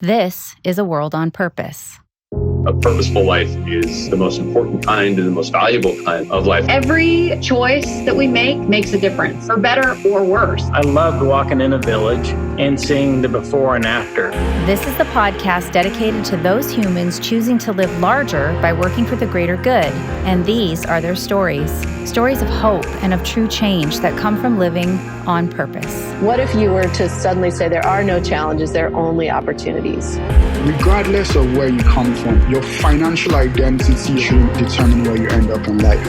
This is A World on Purpose. A purposeful life is the most important kind and the most valuable kind of life. Every choice that we make makes a difference, for better or worse. I loved walking in a village and seeing the before and after. This is the podcast dedicated to those humans choosing to live larger by working for the greater good. And these are their stories. Stories of hope and of true change that come from living on purpose. What if you were to suddenly say there are no challenges, there are only opportunities? Regardless of where you come from, your financial identity should determine where you end up in life.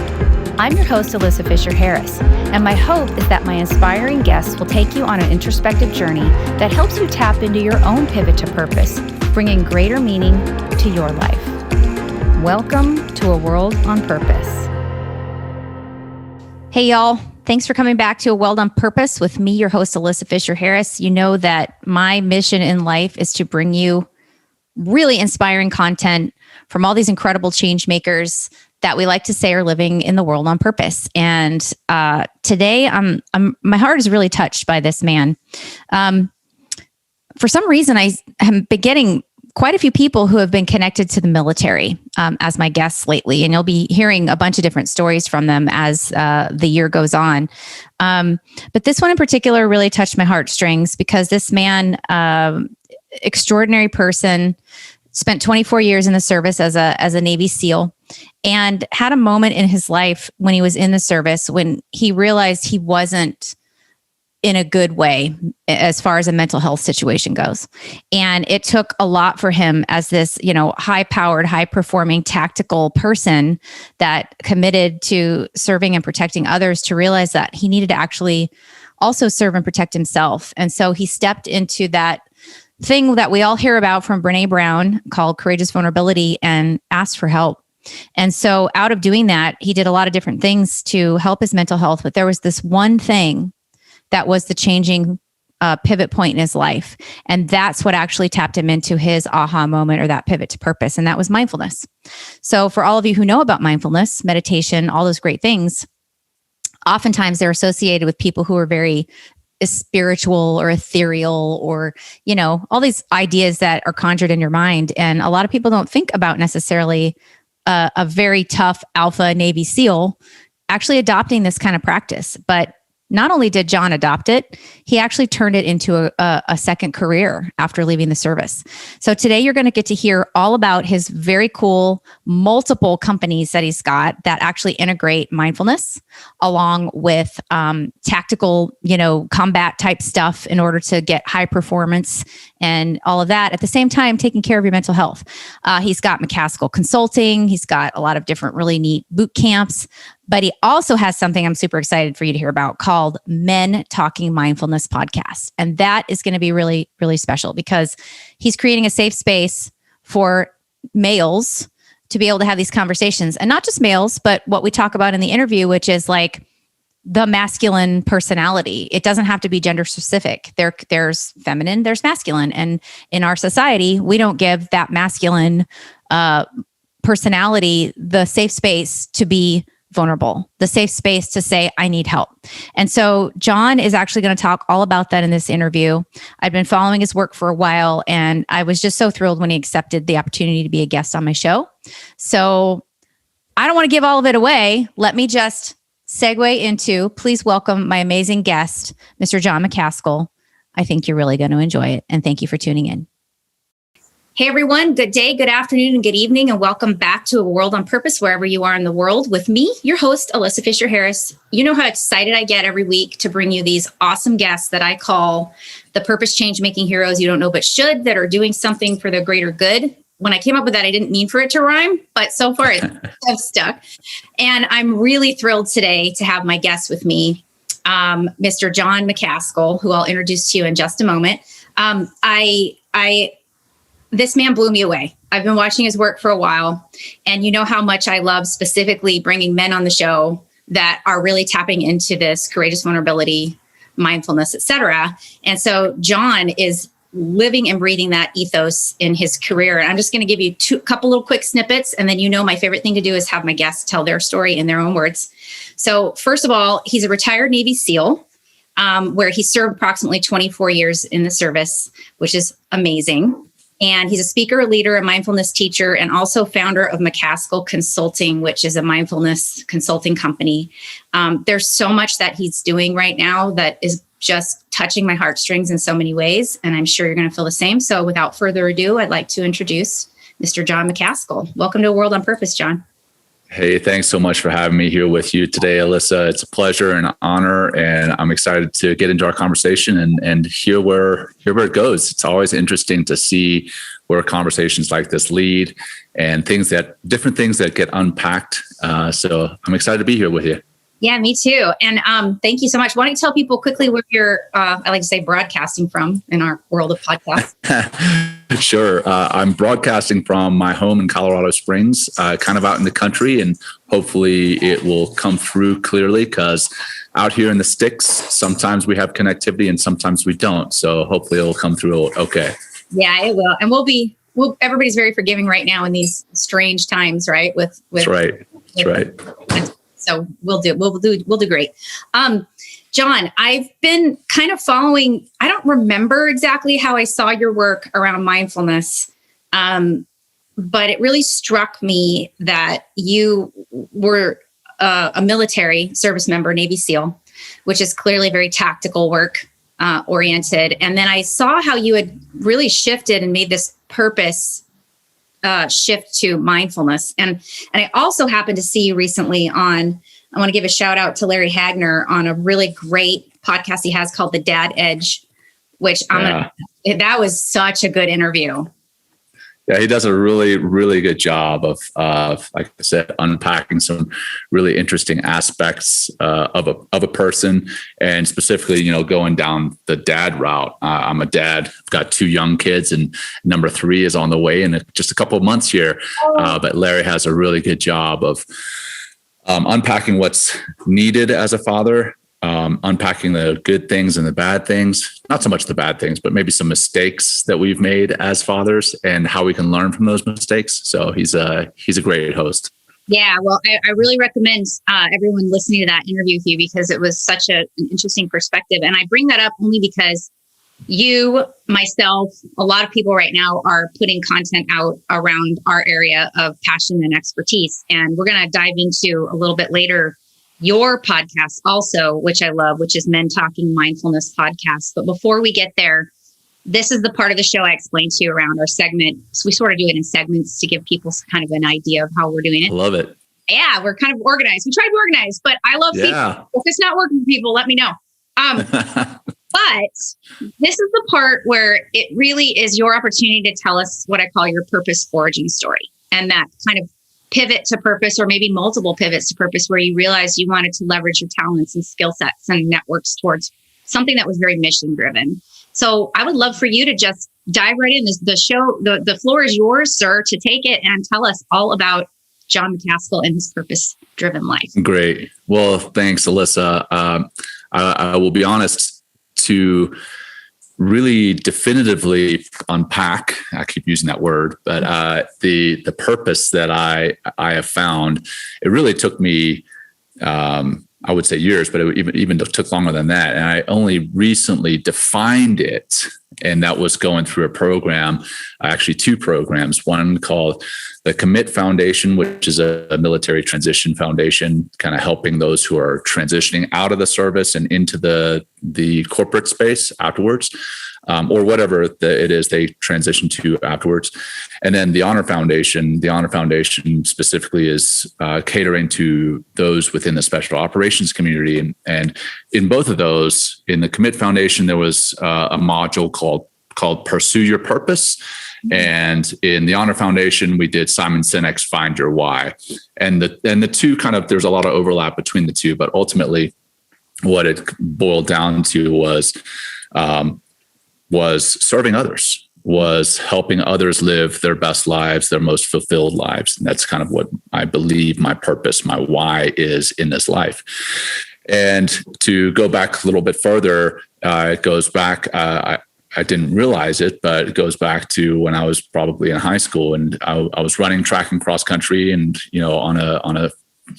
I'm your host, Alyssa Fisher-Harris, and my hope is that my inspiring guests will take you on an introspective journey that helps you tap into your own pivot to purpose, bringing greater meaning to your life. Welcome to A World on Purpose. Hey, y'all. Thanks for coming back to A World on Purpose with me, your host, Alyssa Fisher-Harris. You know that my mission in life is to bring you really inspiring content from all these incredible change makers that we like to say are living in the world on purpose. And today, my heart is really touched by this man. For some reason, I have been getting quite a few people who have been connected to the military as my guests lately, and you'll be hearing a bunch of different stories from them as the year goes on. But this one in particular really touched my heartstrings because this man, extraordinary person, spent 24 years in the service as a Navy SEAL, and had a moment in his life when he was in the service when he realized he wasn't in a good way as far as a mental health situation goes. And it took a lot for him as this, high-powered, high-performing tactical person that committed to serving and protecting others to realize that he needed to actually also serve and protect himself. And so he stepped into that thing that we all hear about from Brené Brown called courageous vulnerability and asked for help. And so out of doing that, he did a lot of different things to help his mental health. But there was this one thing that was the changing pivot point in his life. And that's what actually tapped him into his aha moment or that pivot to purpose. And that was mindfulness. So for all of you who know about mindfulness, meditation, all those great things, oftentimes they're associated with people who are very spiritual or ethereal or, all these ideas that are conjured in your mind. And a lot of people don't think about necessarily a very tough alpha Navy SEAL actually adopting this kind of practice. But not only did Jon adopt it, he actually turned it into a second career after leaving the service. So today you're going to get to hear all about his very cool multiple companies that he's got that actually integrate mindfulness along with tactical, combat type stuff in order to get high performance and all of that. At the same time, taking care of your mental health. He's got Macaskill Consulting. He's got a lot of different really neat boot camps. But he also has something I'm super excited for you to hear about called Men Talking Mindfulness Podcast. And that is going to be really, really special because he's creating a safe space for males to be able to have these conversations. And not just males, but what we talk about in the interview, which is like the masculine personality. It doesn't have to be gender specific. There's feminine, there's masculine. And in our society, we don't give that masculine personality the safe space to be vulnerable, the safe space to say, I need help. And so Jon is actually going to talk all about that in this interview. I've been following his work for a while, and I was just so thrilled when he accepted the opportunity to be a guest on my show. So I don't want to give all of it away. Let me just segue into, please welcome my amazing guest, Mr. Jon Macaskill. I think you're really going to enjoy it. And thank you for tuning in. Hey, everyone. Good day, good afternoon, and good evening, and welcome back to A World on Purpose, wherever you are in the world, with me, your host, Alyssa Fisher-Harris. You know how excited I get every week to bring you these awesome guests that I call the purpose change-making heroes you don't know but should, that are doing something for the greater good. When I came up with that, I didn't mean for it to rhyme, but so far it's stuck. And I'm really thrilled today to have my guest with me, Mr. Jon Macaskill, who I'll introduce to you in just a moment. This man blew me away. I've been watching his work for a while, and you know how much I love specifically bringing men on the show that are really tapping into this courageous vulnerability, mindfulness, etc. And so Jon is living and breathing that ethos in his career. And I'm just going to give you a couple little quick snippets, and then my favorite thing to do is have my guests tell their story in their own words. So first of all, he's a retired Navy SEAL, where he served approximately 24 years in the service, which is amazing. And he's a speaker, leader, a mindfulness teacher, and also founder of Macaskill Consulting, which is a mindfulness consulting company. There's so much that he's doing right now that is just touching my heartstrings in so many ways. And I'm sure you're going to feel the same. So without further ado, I'd like to introduce Mr. Jon Macaskill. Welcome to A World on Purpose, Jon. Hey, thanks so much for having me here with you today, Alyssa. It's a pleasure and an honor, and I'm excited to get into our conversation and hear where it goes. It's always interesting to see where conversations like this lead and different things that get unpacked. So I'm excited to be here with you. Yeah, me too. And thank you so much. Why don't you tell people quickly where you're, I like to say, broadcasting from in our world of podcasts? Sure. I'm broadcasting from my home in Colorado Springs, kind of out in the country, and hopefully it will come through clearly, because out here in the sticks, sometimes we have connectivity and sometimes we don't. So hopefully it'll come through okay. Yeah, it will. And everybody's very forgiving right now in these strange times, right? That's right. That's right. So we'll do great. Jon, I've been kind of following, I don't remember exactly how I saw your work around mindfulness, but it really struck me that you were a military service member, Navy SEAL, which is clearly very tactical work oriented. And then I saw how you had really shifted and made this purpose shift to mindfulness. And I also happened to see you recently I want to give a shout out to Larry Hagner on a really great podcast he has called The Dad Edge, which that was such a good interview. Yeah, he does a really, really good job of like I said, unpacking some really interesting aspects of a person, and specifically, going down the dad route. I'm a dad. I've got 2 young kids, and number 3 is on the way in just a couple of months here. But Larry has a really good job of unpacking what's needed as a father, unpacking the good things and the bad things, not so much the bad things, but maybe some mistakes that we've made as fathers and how we can learn from those mistakes. So he's a great host. Yeah, well, I really recommend everyone listening to that interview with you, because it was such an interesting perspective. And I bring that up only because you, myself, a lot of people right now are putting content out around our area of passion and expertise. And we're going to dive into a little bit later your podcast also, which I love, which is Men Talking Mindfulness Podcast. But before we get there, this is the part of the show I explained to you around our segment. So we sort of do it in segments to give people kind of an idea of how we're doing it. Love it. Yeah, we're kind of organized. We try to be organized, but I love people. If it's not working for people, let me know. But this is the part where it really is your opportunity to tell us what I call your purpose origin story, and that kind of pivot to purpose, or maybe multiple pivots to purpose, where you realized you wanted to leverage your talents and skill sets and networks towards something that was very mission driven. So I would love for you to just dive right in. The show, the floor is yours, sir, to take it and tell us all about Jon Macaskill and his purpose driven life. Great. Well, thanks, Alyssa. I will be honest, to really definitively unpack, I keep using that word, but the purpose that I have found, it really took me, I would say years, but it even took longer than that. And I only recently defined it. And that was going through a program, actually 2 programs, one called the Commit Foundation, which is a military transition foundation, kind of helping those who are transitioning out of the service and into the corporate space afterwards, or whatever it is they transition to afterwards. And then the Honor Foundation specifically is catering to those within the special operations community. And in both of those, in the Commit Foundation, there was a module called Pursue Your Purpose. And in the Honor Foundation, we did Simon Sinek's Find Your Why. And the two kind of, there's a lot of overlap between the two, but ultimately what it boiled down to was serving others, was helping others live their best lives, their most fulfilled lives. And that's kind of what I believe my purpose, my why is in this life. And to go back a little bit further, it goes back, I didn't realize it, but it goes back to when I was probably in high school, and I was running track and cross country, and on a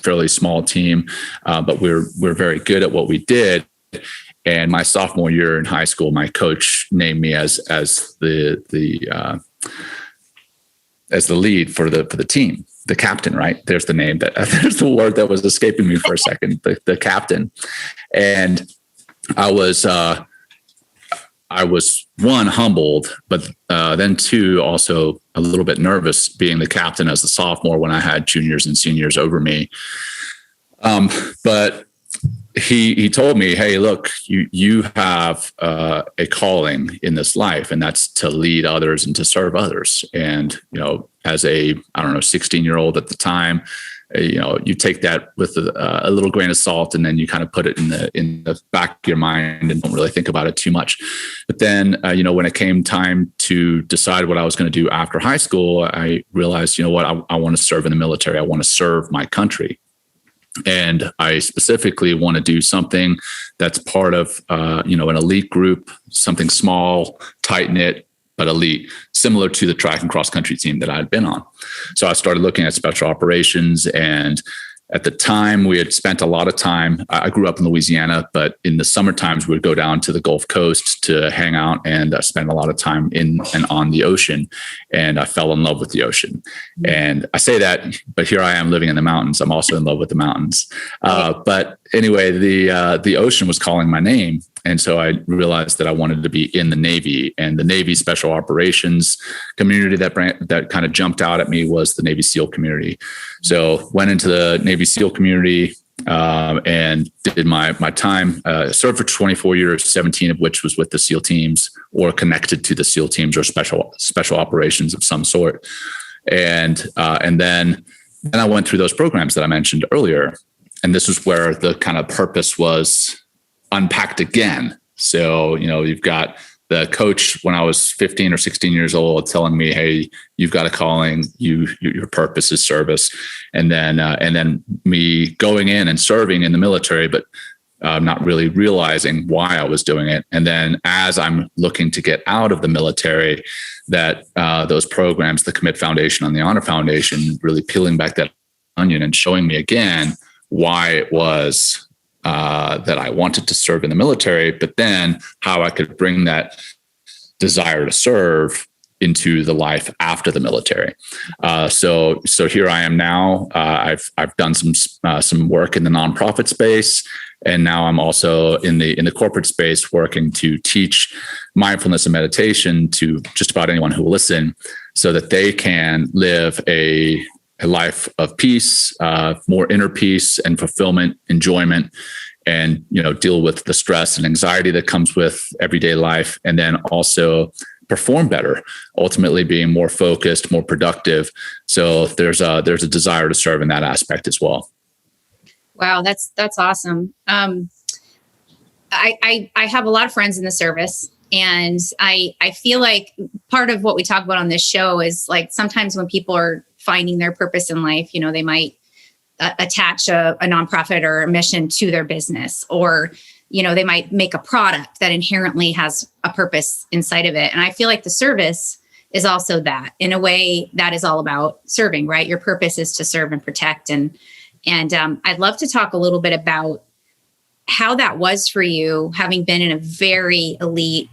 fairly small team, but we're very good at what we did. And my sophomore year in high school, my coach named me as the as the lead for the team, the captain, right? There's the name there's the word that was escaping me for a second, the captain. And I was one, humbled, but then two, also a little bit nervous being the captain as the sophomore when I had juniors and seniors over me. But he told me, hey, look, you have a calling in this life, and that's to lead others and to serve others. And, as a, 16-year-old at the time, you take that with a little grain of salt, and then you kind of put it in the back of your mind and don't really think about it too much. But then, when it came time to decide what I was going to do after high school, I realized, I want to serve in the military. I want to serve my country. And I specifically want to do something that's part of, an elite group, something small, tight knit, but elite, similar to the track and cross country team that I had been on. So I started looking at special operations, and at the time we had spent a lot of time. I grew up in Louisiana, but in the summer times we would go down to the Gulf Coast to hang out and spend a lot of time in and on the ocean. And I fell in love with the ocean. And I say that, but here I am living in the mountains. I'm also in love with the mountains. But anyway, the ocean was calling my name. And so I realized that I wanted to be in the Navy, and the Navy special operations community that kind of jumped out at me was the Navy SEAL community. So went into the Navy SEAL community and did my time, served for 24 years, 17 of which was with the SEAL teams or connected to the SEAL teams or special operations of some sort. And then I went through those programs that I mentioned earlier. And this is where the kind of purpose was unpacked again. So, you've got the coach when I was 15 or 16 years old telling me, hey, you've got a calling, your purpose is service. And then me going in and serving in the military, but not really realizing why I was doing it. And then as I'm looking to get out of the military, that those programs, the Commit Foundation and the Honor Foundation, really peeling back that onion and showing me again why it was that I wanted to serve in the military, but then how I could bring that desire to serve into the life after the military. So here I am now. I've done some work in the nonprofit space, and now I'm also in the corporate space working to teach mindfulness and meditation to just about anyone who will listen, so that they can live a life of peace, more inner peace and fulfillment, enjoyment, and deal with the stress and anxiety that comes with everyday life, and then also perform better, ultimately being more focused, more productive. So there's a desire to serve in that aspect as well. Wow, that's awesome. I have a lot of friends in the service, and I feel like part of what we talk about on this show is like sometimes when people are finding their purpose in life, they might attach a nonprofit or a mission to their business, or, they might make a product that inherently has a purpose inside of it. And I feel like the service is also that. In a way, that is all about serving, right? Your purpose is to serve and protect. And I'd love to talk a little bit about how that was for you, having been in a very elite,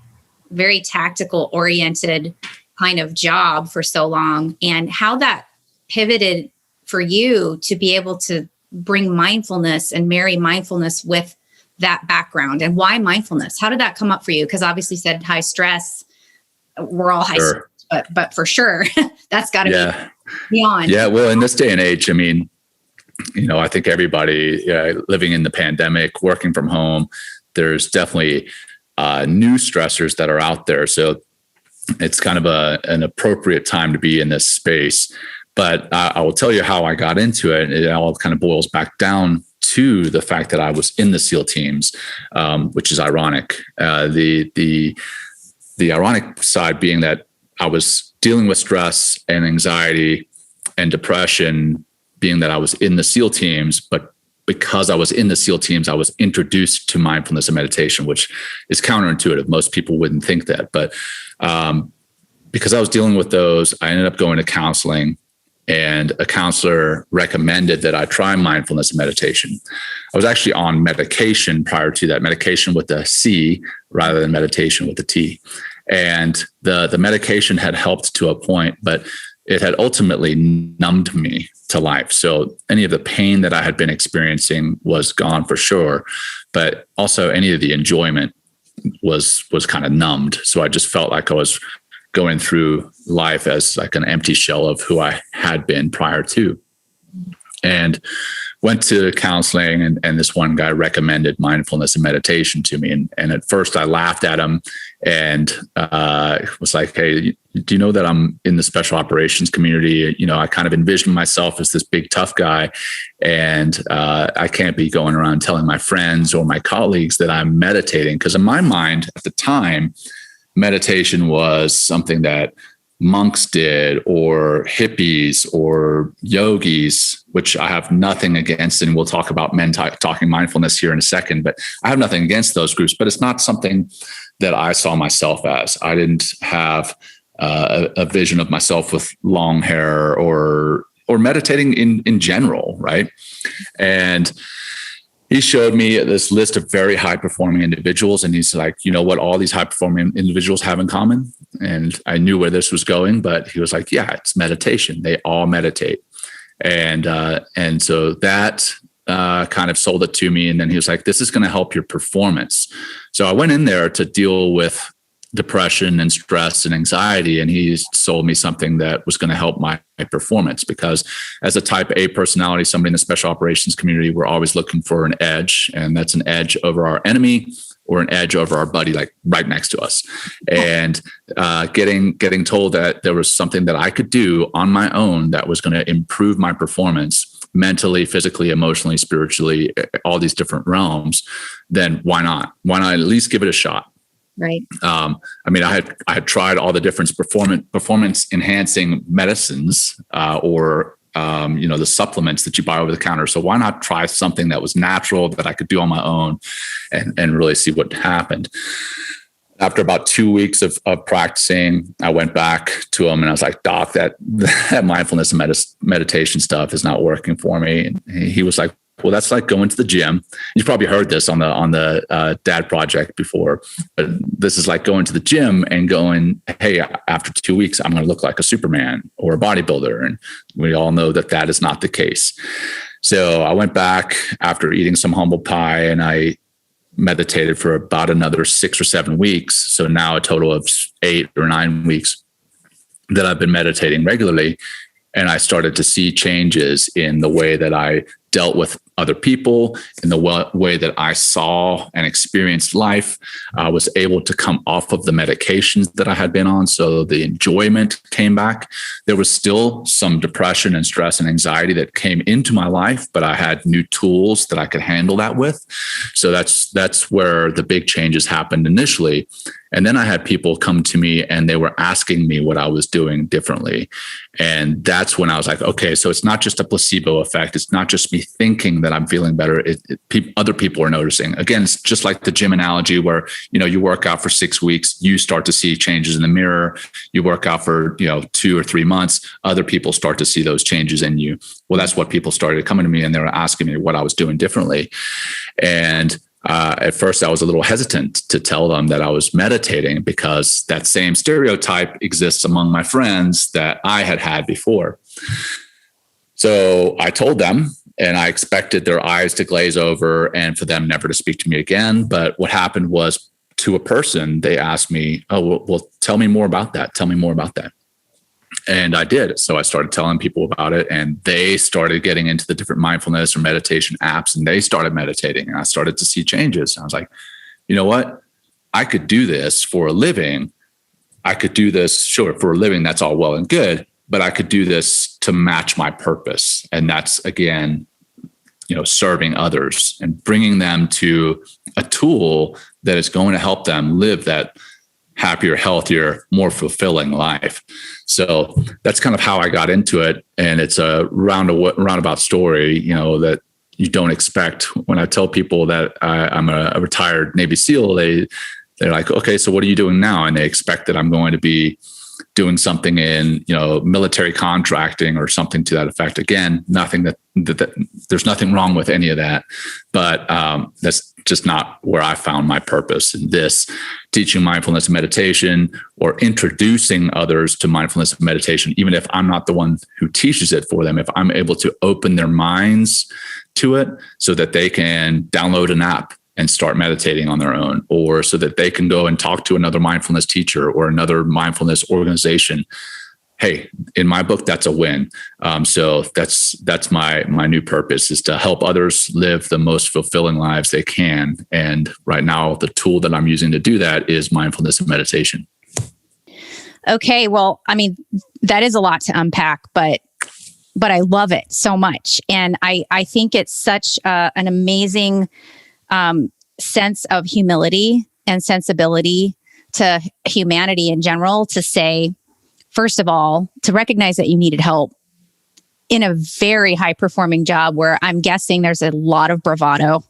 very tactical oriented kind of job for so long, and how that pivoted for you to be able to bring mindfulness and marry mindfulness with that background. And why mindfulness? How did that come up for you? Because obviously you said high stress, we're all high stress, but for sure, that's got to be beyond. Yeah. Well, in this day and age, I mean, I think everybody living in the pandemic, working from home, there's definitely new stressors that are out there. So it's kind of an appropriate time to be in this space. But I will tell you how I got into it. It all kind of boils back down to the fact that I was in the SEAL teams, which is ironic. The ironic side being that I was dealing with stress and anxiety and depression, being that I was in the SEAL teams, but because I was in the SEAL teams, I was introduced to mindfulness and meditation, which is counterintuitive. Most people wouldn't think that, but because I was dealing with those, I ended up going to counseling. And a counselor recommended that I try mindfulness and meditation. I was actually on medication prior to that, medication with a C rather than meditation with a T. And the medication had helped to a point, but it had ultimately numbed me to life. So any of the pain that I had been experiencing was gone for sure, but also any of the enjoyment was kind of numbed. So I just felt like I was going through life as like an empty shell of who I had been prior to. And went to counseling, and this one guy recommended mindfulness and meditation to me. And at first I laughed at him and was like, hey, do you know that I'm in the special operations community? You know, I kind of envisioned myself as this big tough guy, and I can't be going around telling my friends or my colleagues that I'm meditating. Because in my mind at the time, meditation was something that monks did, or hippies, or yogis, which I have nothing against. And we'll talk about men talking mindfulness here in a second, but I have nothing against those groups, but it's not something that I saw myself as. I didn't have a vision of myself with long hair or meditating in general. Right. And he showed me this list of very high performing individuals. And he's like, you know what all these high performing individuals have in common? And I knew where this was going, but he was like, yeah, it's meditation. They all meditate. And so that kind of sold it to me. And then he was like, this is going to help your performance. So I went in there to deal with depression and stress and anxiety. And he sold me something that was going to help my performance, because as a type A personality, somebody in the special operations community, we're always looking for an edge, and that's an edge over our enemy or an edge over our buddy, like right next to us. And getting told that there was something that I could do on my own that was going to improve my performance mentally, physically, emotionally, spiritually, all these different realms, then why not? Why not at least give it a shot? Right. I mean, I had tried all the different performance enhancing medicines, or the supplements that you buy over the counter. So why not try something that was natural that I could do on my own and really see what happened? After about 2 weeks of practicing, I went back to him and I was like, Doc, that mindfulness and meditation stuff is not working for me. And he was like, well, that's like going to the gym. You've probably heard this on the Dad Project before, but this is like going to the gym and going, hey, after 2 weeks, I'm going to look like a Superman or a bodybuilder. And we all know that is not the case. So I went back after eating some humble pie, and I meditated for about another 6 or 7 weeks. So now a total of 8 or 9 weeks that I've been meditating regularly. And I started to see changes in the way that I dealt with other people, in the way that I saw and experienced life. I was able to come off of the medications that I had been on. So the enjoyment came back. There was still some depression and stress and anxiety that came into my life, but I had new tools that I could handle that with. So that's where the big changes happened initially. And then I had people come to me and they were asking me what I was doing differently. And that's when I was like, okay, so it's not just a placebo effect. It's not just me thinking that I'm feeling better. Other people are noticing. Again, it's just like the gym analogy where, you work out for 6 weeks, you start to see changes in the mirror. You work out for, 2 or 3 months, other people start to see those changes in you. Well, that's what people started coming to me and they were asking me what I was doing differently. And at first I was a little hesitant to tell them that I was meditating, because that same stereotype exists among my friends that I had before. So I told them, and I expected their eyes to glaze over and for them never to speak to me again. But what happened was, to a person, they asked me, oh, well, tell me more about that. Tell me more about that. And I did. So I started telling people about it, and they started getting into the different mindfulness or meditation apps, and they started meditating, and I started to see changes. I was like, you know what? I could do this for a living. I could do this, sure, for a living. That's all well and good, but I could do this to match my purpose. And that's, again, serving others and bringing them to a tool that is going to help them live that happier, healthier, more fulfilling life. So that's kind of how I got into it. And it's a roundabout story, that you don't expect. When I tell people that I'm a retired Navy SEAL, they're like, okay, so what are you doing now? And they expect that I'm going to be doing something in, military contracting or something to that effect. Again, nothing that there's nothing wrong with any of that, but that's just not where I found my purpose in this. Teaching mindfulness and meditation, or introducing others to mindfulness and meditation, even if I'm not the one who teaches it for them, if I'm able to open their minds to it so that they can download an app and start meditating on their own, or so that they can go and talk to another mindfulness teacher or another mindfulness organization. Hey, in my book, that's a win. So that's my new purpose, is to help others live the most fulfilling lives they can. And right now, the tool that I'm using to do that is mindfulness and meditation. Okay, well, I mean, that is a lot to unpack, but I love it so much, and I think it's such an amazing sense of humility and sensibility to humanity in general, to say, first of all, to recognize that you needed help in a very high performing job where I'm guessing there's a lot of bravado,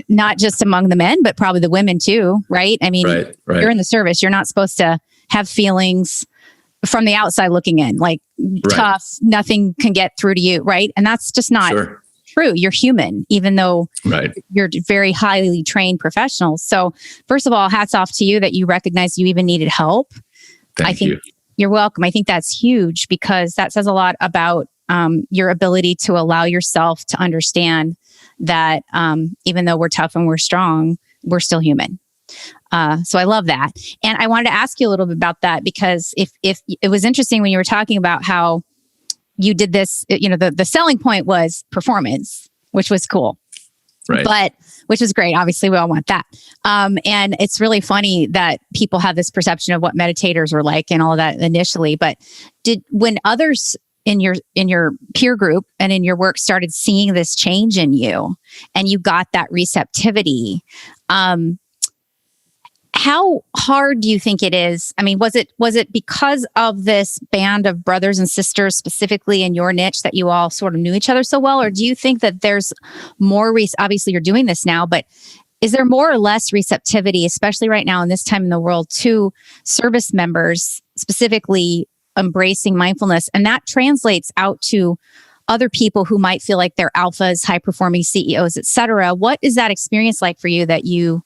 not just among the men, but probably the women too, right? I mean, right. You're in the service. You're not supposed to have feelings from the outside looking in, like tough, nothing can get through to you, right? And that's just not true. You're human, even though you're very highly trained professionals. So first of all, hats off to you that you recognize you even needed help. Thank you. You're welcome. I think that's huge, because that says a lot about your ability to allow yourself to understand that even though we're tough and we're strong, we're still human. So I love that. And I wanted to ask you a little bit about that, because if it was interesting when you were talking about how you did this, the selling point was performance, which was cool. Right. But which is great. Obviously, we all want that. And it's really funny that people have this perception of what meditators are like and all of that initially. But when others in your peer group and in your work started seeing this change in you, and you got that receptivity, how hard do you think it is? I mean, was it because of this band of brothers and sisters specifically in your niche that you all sort of knew each other so well? Or do you think that there's more, obviously you're doing this now, but is there more or less receptivity, especially right now in this time in the world, to service members specifically embracing mindfulness? And that translates out to other people who might feel like they're alphas, high performing CEOs, et cetera. What is that experience like for you that you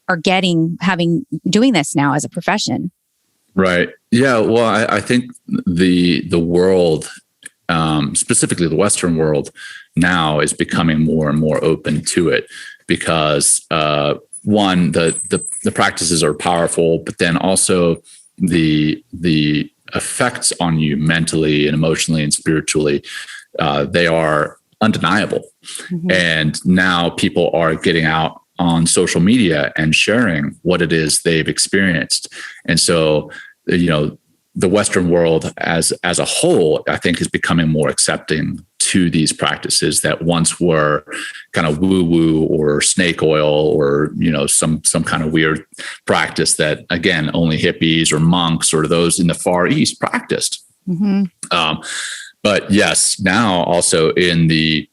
are doing this now as a profession? Right. Yeah. Well, I think the world, specifically the Western world now, is becoming more and more open to it, because one, the practices are powerful, but then also the effects on you mentally and emotionally and spiritually, they are undeniable. Mm-hmm. And now people are getting out on social media and sharing what it is they've experienced. And so, the Western world as a whole, I think, is becoming more accepting to these practices that once were kind of woo-woo or snake oil or, some kind of weird practice that, again, only hippies or monks or those in the Far East practiced. Mm-hmm. But yes, now also in the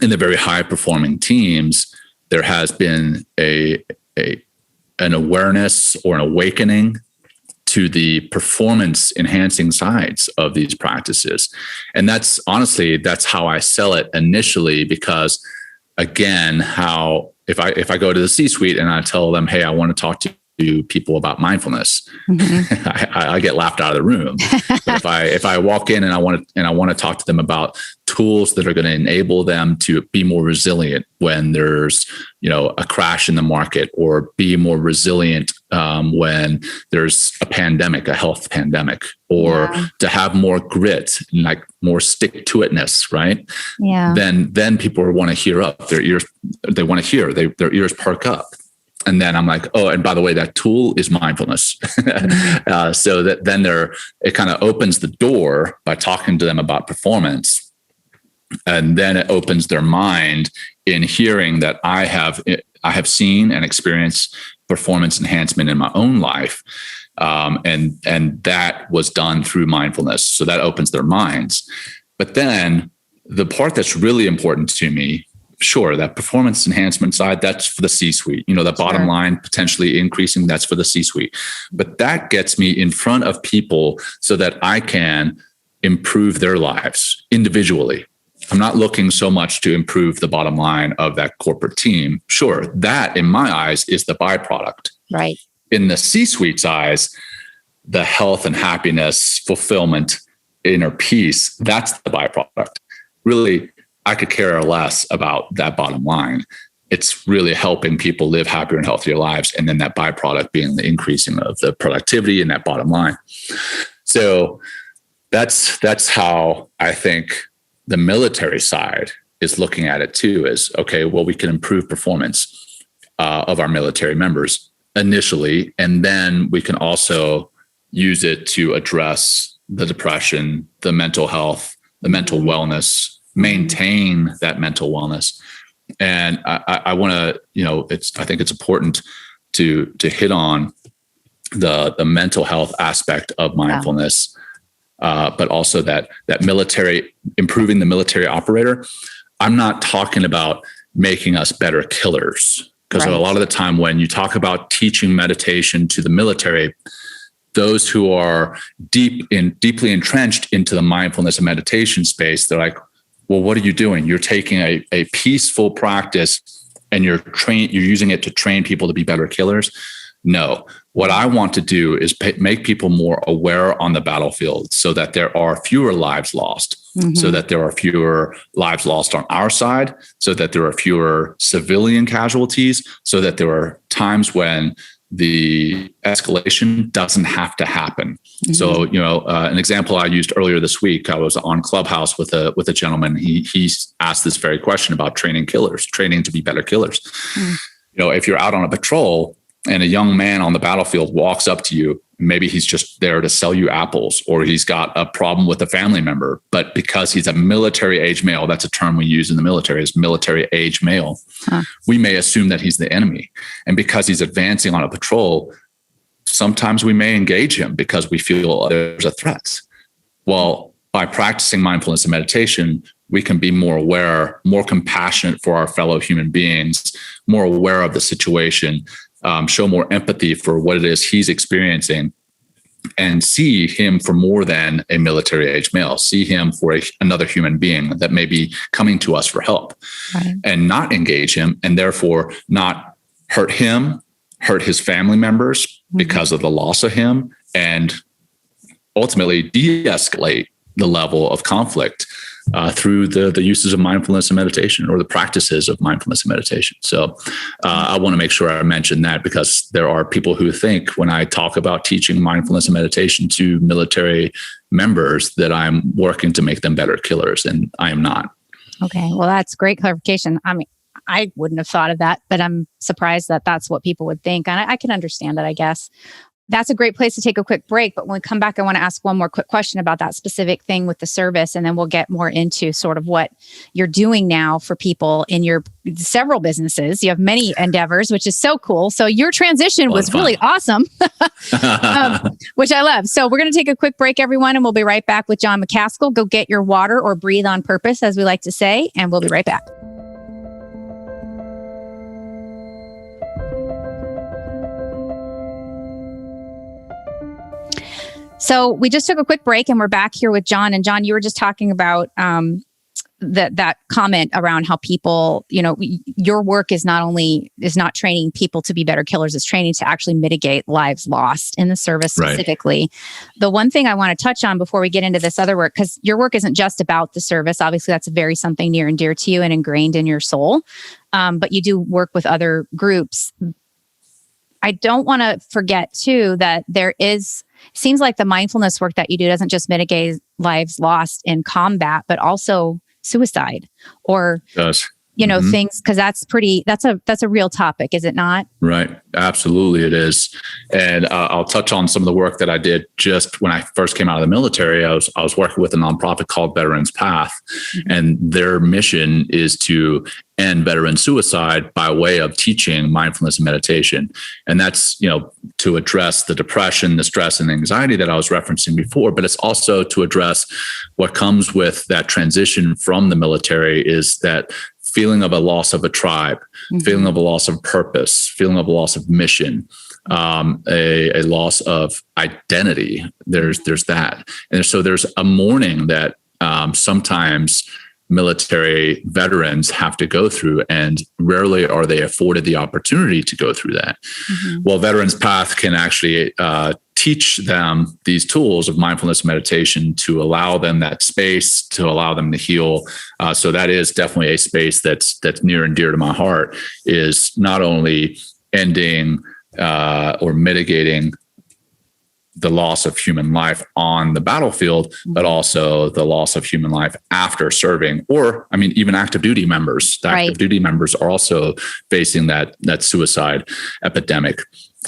very high performing teams, there has been an awareness or an awakening to the performance enhancing sides of these practices. And that's how I sell it initially, because again, if I go to the C-suite and I tell them, hey, I want to talk to people about mindfulness, mm-hmm. I get laughed out of the room. But if I walk in and I want to talk to them about tools that are going to enable them to be more resilient when there's a crash in the market, or be more resilient when there's a pandemic, a health pandemic, or to have more grit, like more stick-to-itness, right? Yeah. Then people want to hear up. Their ears perk up. And then I'm like, oh, and by the way, that tool is mindfulness. So that then it kind of opens the door by talking to them about performance. And then it opens their mind in hearing that I have seen and experienced performance enhancement in my own life. And that was done through mindfulness. So that opens their minds. But then the part that's really important to me, sure, that performance enhancement side, that's for the C-suite. The bottom line potentially increasing, that's for the C-suite. But that gets me in front of people so that I can improve their lives individually. I'm not looking so much to improve the bottom line of that corporate team. Sure, that in my eyes is the byproduct. Right. In the C-suite's eyes, the health and happiness, fulfillment, inner peace, that's the byproduct. Really, I could care less about that bottom line. It's really helping people live happier and healthier lives. And then that byproduct being the increasing of the productivity and that bottom line. So that's how I think the military side is looking at it too, is, okay, well, we can improve performance of our military members initially, and then we can also use it to address the depression, the mental health, the mental wellness, maintain that mental wellness. And I want to, I think it's important to hit on the mental health aspect of mindfulness, but also that military, improving the military operator. I'm not talking about making us better killers, because a lot of the time when you talk about teaching meditation to the military, those who are deeply entrenched into the mindfulness and meditation space, they're like, well, what are you doing? You're taking a peaceful practice and you're using it to train people to be better killers. No, what I want to do is make people more aware on the battlefield so that there are fewer lives lost, so that there are fewer lives lost on our side, so that there are fewer civilian casualties, so that there are times when the escalation doesn't have to happen. So, an example I used earlier this week, I was on Clubhouse with a gentleman. He asked this very question about training to be better killers. If you're out on a patrol and a young man on the battlefield walks up to you, maybe he's just there to sell you apples, or he's got a problem with a family member, but because he's a military age male, that's a term we use in the military, is military age male. We may assume that he's the enemy. And because he's advancing on a patrol, sometimes we may engage him because we feel there's a threat. Well, by practicing mindfulness and meditation, we can be more aware, more compassionate for our fellow human beings, more aware of the situation, show more empathy for what it is he's experiencing, and see him for more than a military age male, see him for another human being that may be coming to us for help, and not engage him, and therefore not hurt him, hurt his family members because of the loss of him, and ultimately de-escalate the level of conflict through the uses of mindfulness and meditation, or the practices of mindfulness and meditation. So I want to make sure I mention that, because there are people who think when I talk about teaching mindfulness and meditation to military members that I'm working to make them better killers, and I am not. Okay. Well, that's great clarification. I mean, I wouldn't have thought of that, but I'm surprised that that's what people would think. And I can understand that, I guess. That's a great place to take a quick break. But when we come back, I want to ask one more quick question about that specific thing with the service. And then we'll get more into sort of what you're doing now for people in your several businesses. You have many endeavors, which is so cool. So your transition was really awesome, which I love. So we're going to take a quick break, everyone, and we'll be right back with Jon Macaskill. Go get your water, or breathe on purpose, as we like to say. And we'll be right back. So we just took a quick break and we're back here with Jon. And Jon, you were just talking about that comment around how people, your work is not training people to be better killers, it's training to actually mitigate lives lost in the service specifically. Right. The one thing I want to touch on before we get into this other work, because your work isn't just about the service. Obviously, that's something near and dear to you and ingrained in your soul. But you do work with other groups. I don't want to forget too that seems like the mindfulness work that you do doesn't just mitigate lives lost in combat, but also suicide or, things, because that's a real topic, is it not? Right. Absolutely. It is. And I'll touch on some of the work that I did just when I first came out of the military. I was working with a nonprofit called Veterans Path, and their mission is to end veteran suicide by way of teaching mindfulness and meditation. And that's, to address the depression, the stress, and the anxiety that I was referencing before, but it's also to address what comes with that transition from the military, is that feeling of a loss of a tribe, feeling of a loss of purpose, feeling of a loss of mission, a loss of identity. There's that. And so there's a mourning that sometimes military veterans have to go through, and rarely are they afforded the opportunity to go through that. Well, Veterans Path can actually teach them these tools of mindfulness meditation to allow them that space, to allow them to heal. So that is definitely a space that's near and dear to my heart, is not only ending or mitigating the loss of human life on the battlefield, but also the loss of human life after serving, or, I mean, even active duty members. The active duty members are also facing that suicide epidemic,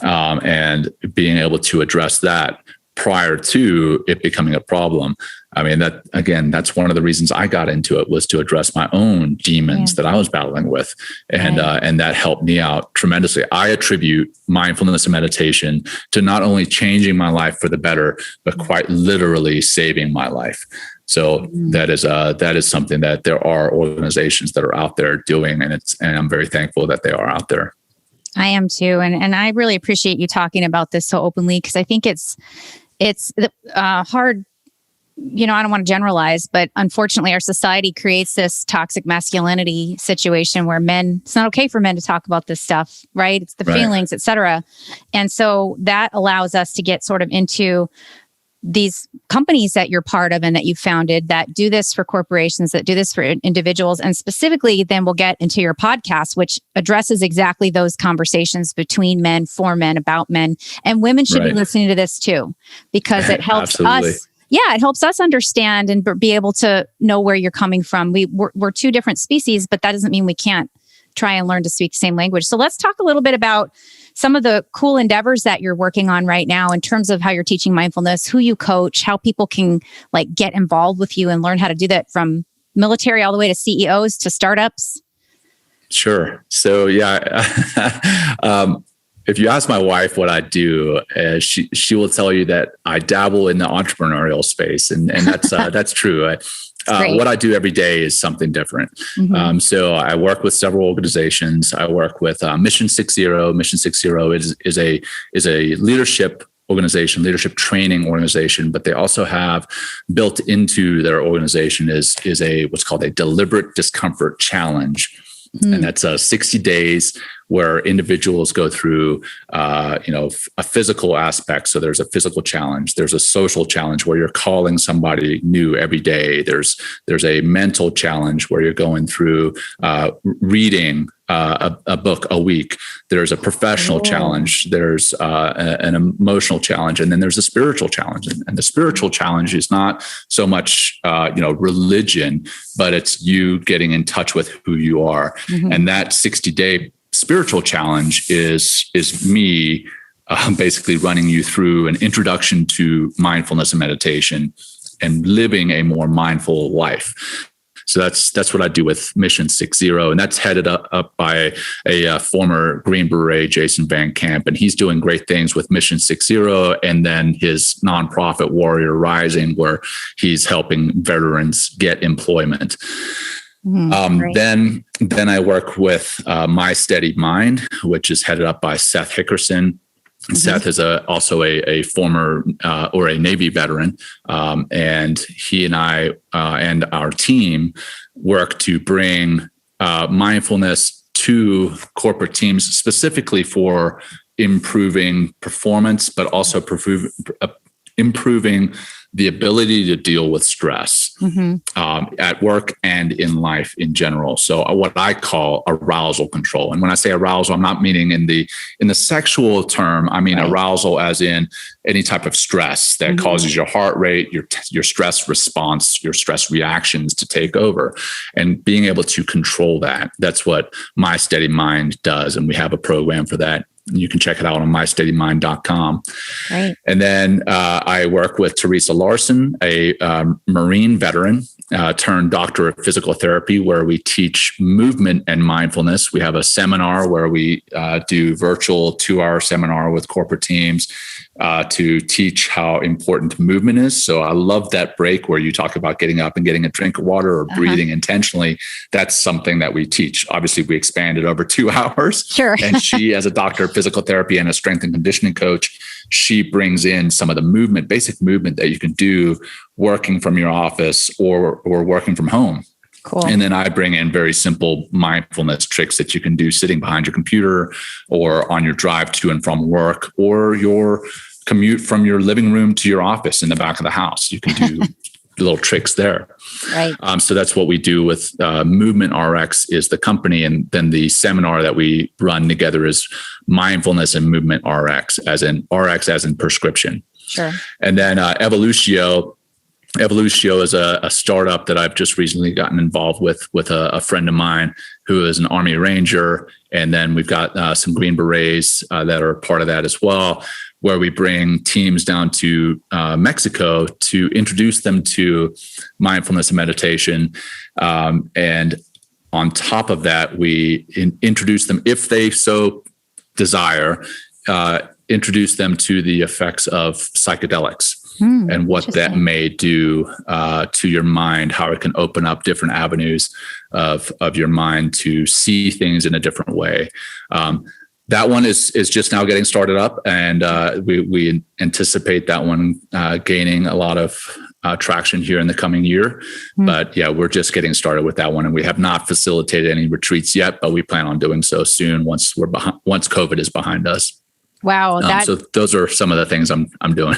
and being able to address that prior to it becoming a problem. I mean, that again, that's one of the reasons I got into it, was to address my own demons that I was battling with. And that helped me out tremendously. I attribute mindfulness and meditation to not only changing my life for the better, but quite literally saving my life. So that is something that there are organizations that are out there doing, and I'm very thankful that they are out there. I am too. And I really appreciate you talking about this so openly, because I think it's hard. I don't want to generalize, but unfortunately our society creates this toxic masculinity situation where it's not okay for men to talk about this stuff, right? It's the feelings, et cetera. And so that allows us to get sort of into these companies that you're part of and that you founded that do this for corporations, that do this for individuals. And specifically, then we'll get into your podcast, which addresses exactly those conversations between men, for men, about men. And women should be listening to this too, because it helps us. Yeah, it helps us understand and be able to know where you're coming from. We're two different species, but that doesn't mean we can't try and learn to speak the same language. So let's talk a little bit about some of the cool endeavors that you're working on right now in terms of how you're teaching mindfulness, who you coach, how people can get involved with you and learn how to do that, from military all the way to CEOs to startups. Sure. So if you ask my wife what I do, she will tell you that I dabble in the entrepreneurial space, and that's true. What I do every day is something different. So I work with several organizations. I work with Mission 60. Mission 60 is a leadership organization, leadership training organization, but they also have built into their organization is what's called a deliberate discomfort challenge. And that's 60 days where individuals go through, a physical aspect. So there's a physical challenge. There's a social challenge where you're calling somebody new every day. There's a mental challenge where you're going through reading a book a week. There's a professional challenge. There's an emotional challenge, and then there's a spiritual challenge. And the spiritual challenge is not so much religion, but it's you getting in touch with who you are. And that 60-day spiritual challenge is me basically running you through an introduction to mindfulness and meditation and living a more mindful life. So that's what I do with Mission 60, and that's headed up by a former Green Beret, Jason Van Camp, and he's doing great things with Mission 60, and then his nonprofit Warrior Rising, where he's helping veterans get employment. Then I work with My Steady Mind, which is headed up by Seth Hickerson. Seth is also a former or a Navy veteran, and he and I and our team work to bring mindfulness to corporate teams, specifically for improving performance, but also improving the ability to deal with stress at work and in life in general. So what I call arousal control. And when I say arousal, I'm not meaning in the sexual term. I mean arousal as in any type of stress that causes your heart rate, your stress response, your stress reactions to take over, and being able to control that. That's what My Steady Mind does. And we have a program for that. You can check it out on mysteadymind.com. Right. And then I work with Teresa Larson, a Marine veteran turned doctor of physical therapy, where we teach movement and mindfulness. We have a seminar where we do virtual 2-hour seminar with corporate teams to teach how important movement is. So I love that break where you talk about getting up and getting a drink of water or breathing intentionally. That's something that we teach. Obviously, we expanded over 2 hours. Sure. And she, as a doctor of physical therapy and a strength and conditioning coach, she brings in some of the basic movement that you can do working from your office or working from home. Cool. And then I bring in very simple mindfulness tricks that you can do sitting behind your computer or on your drive to and from work or your commute from your living room to your office in the back of the house. You can do little tricks there. Right. So that's what we do with Movement RX is the company. And then the seminar that we run together is Mindfulness and Movement RX as in prescription. Sure. And then Evolutio is a startup that I've just recently gotten involved with a friend of mine who is an Army Ranger. And then we've got some Green Berets that are part of that as well, where we bring teams down to Mexico to introduce them to mindfulness and meditation. And on top of that, we introduce them, if they so desire, introduce them to the effects of psychedelics. And what that may do to your mind, how it can open up different avenues of your mind to see things in a different way. That one is just now getting started up, and we anticipate that one gaining a lot of traction here in the coming year. But yeah, we're just getting started with that one, and we have not facilitated any retreats yet, but we plan on doing so soon once COVID is behind us. Wow. So those are some of the things I'm doing.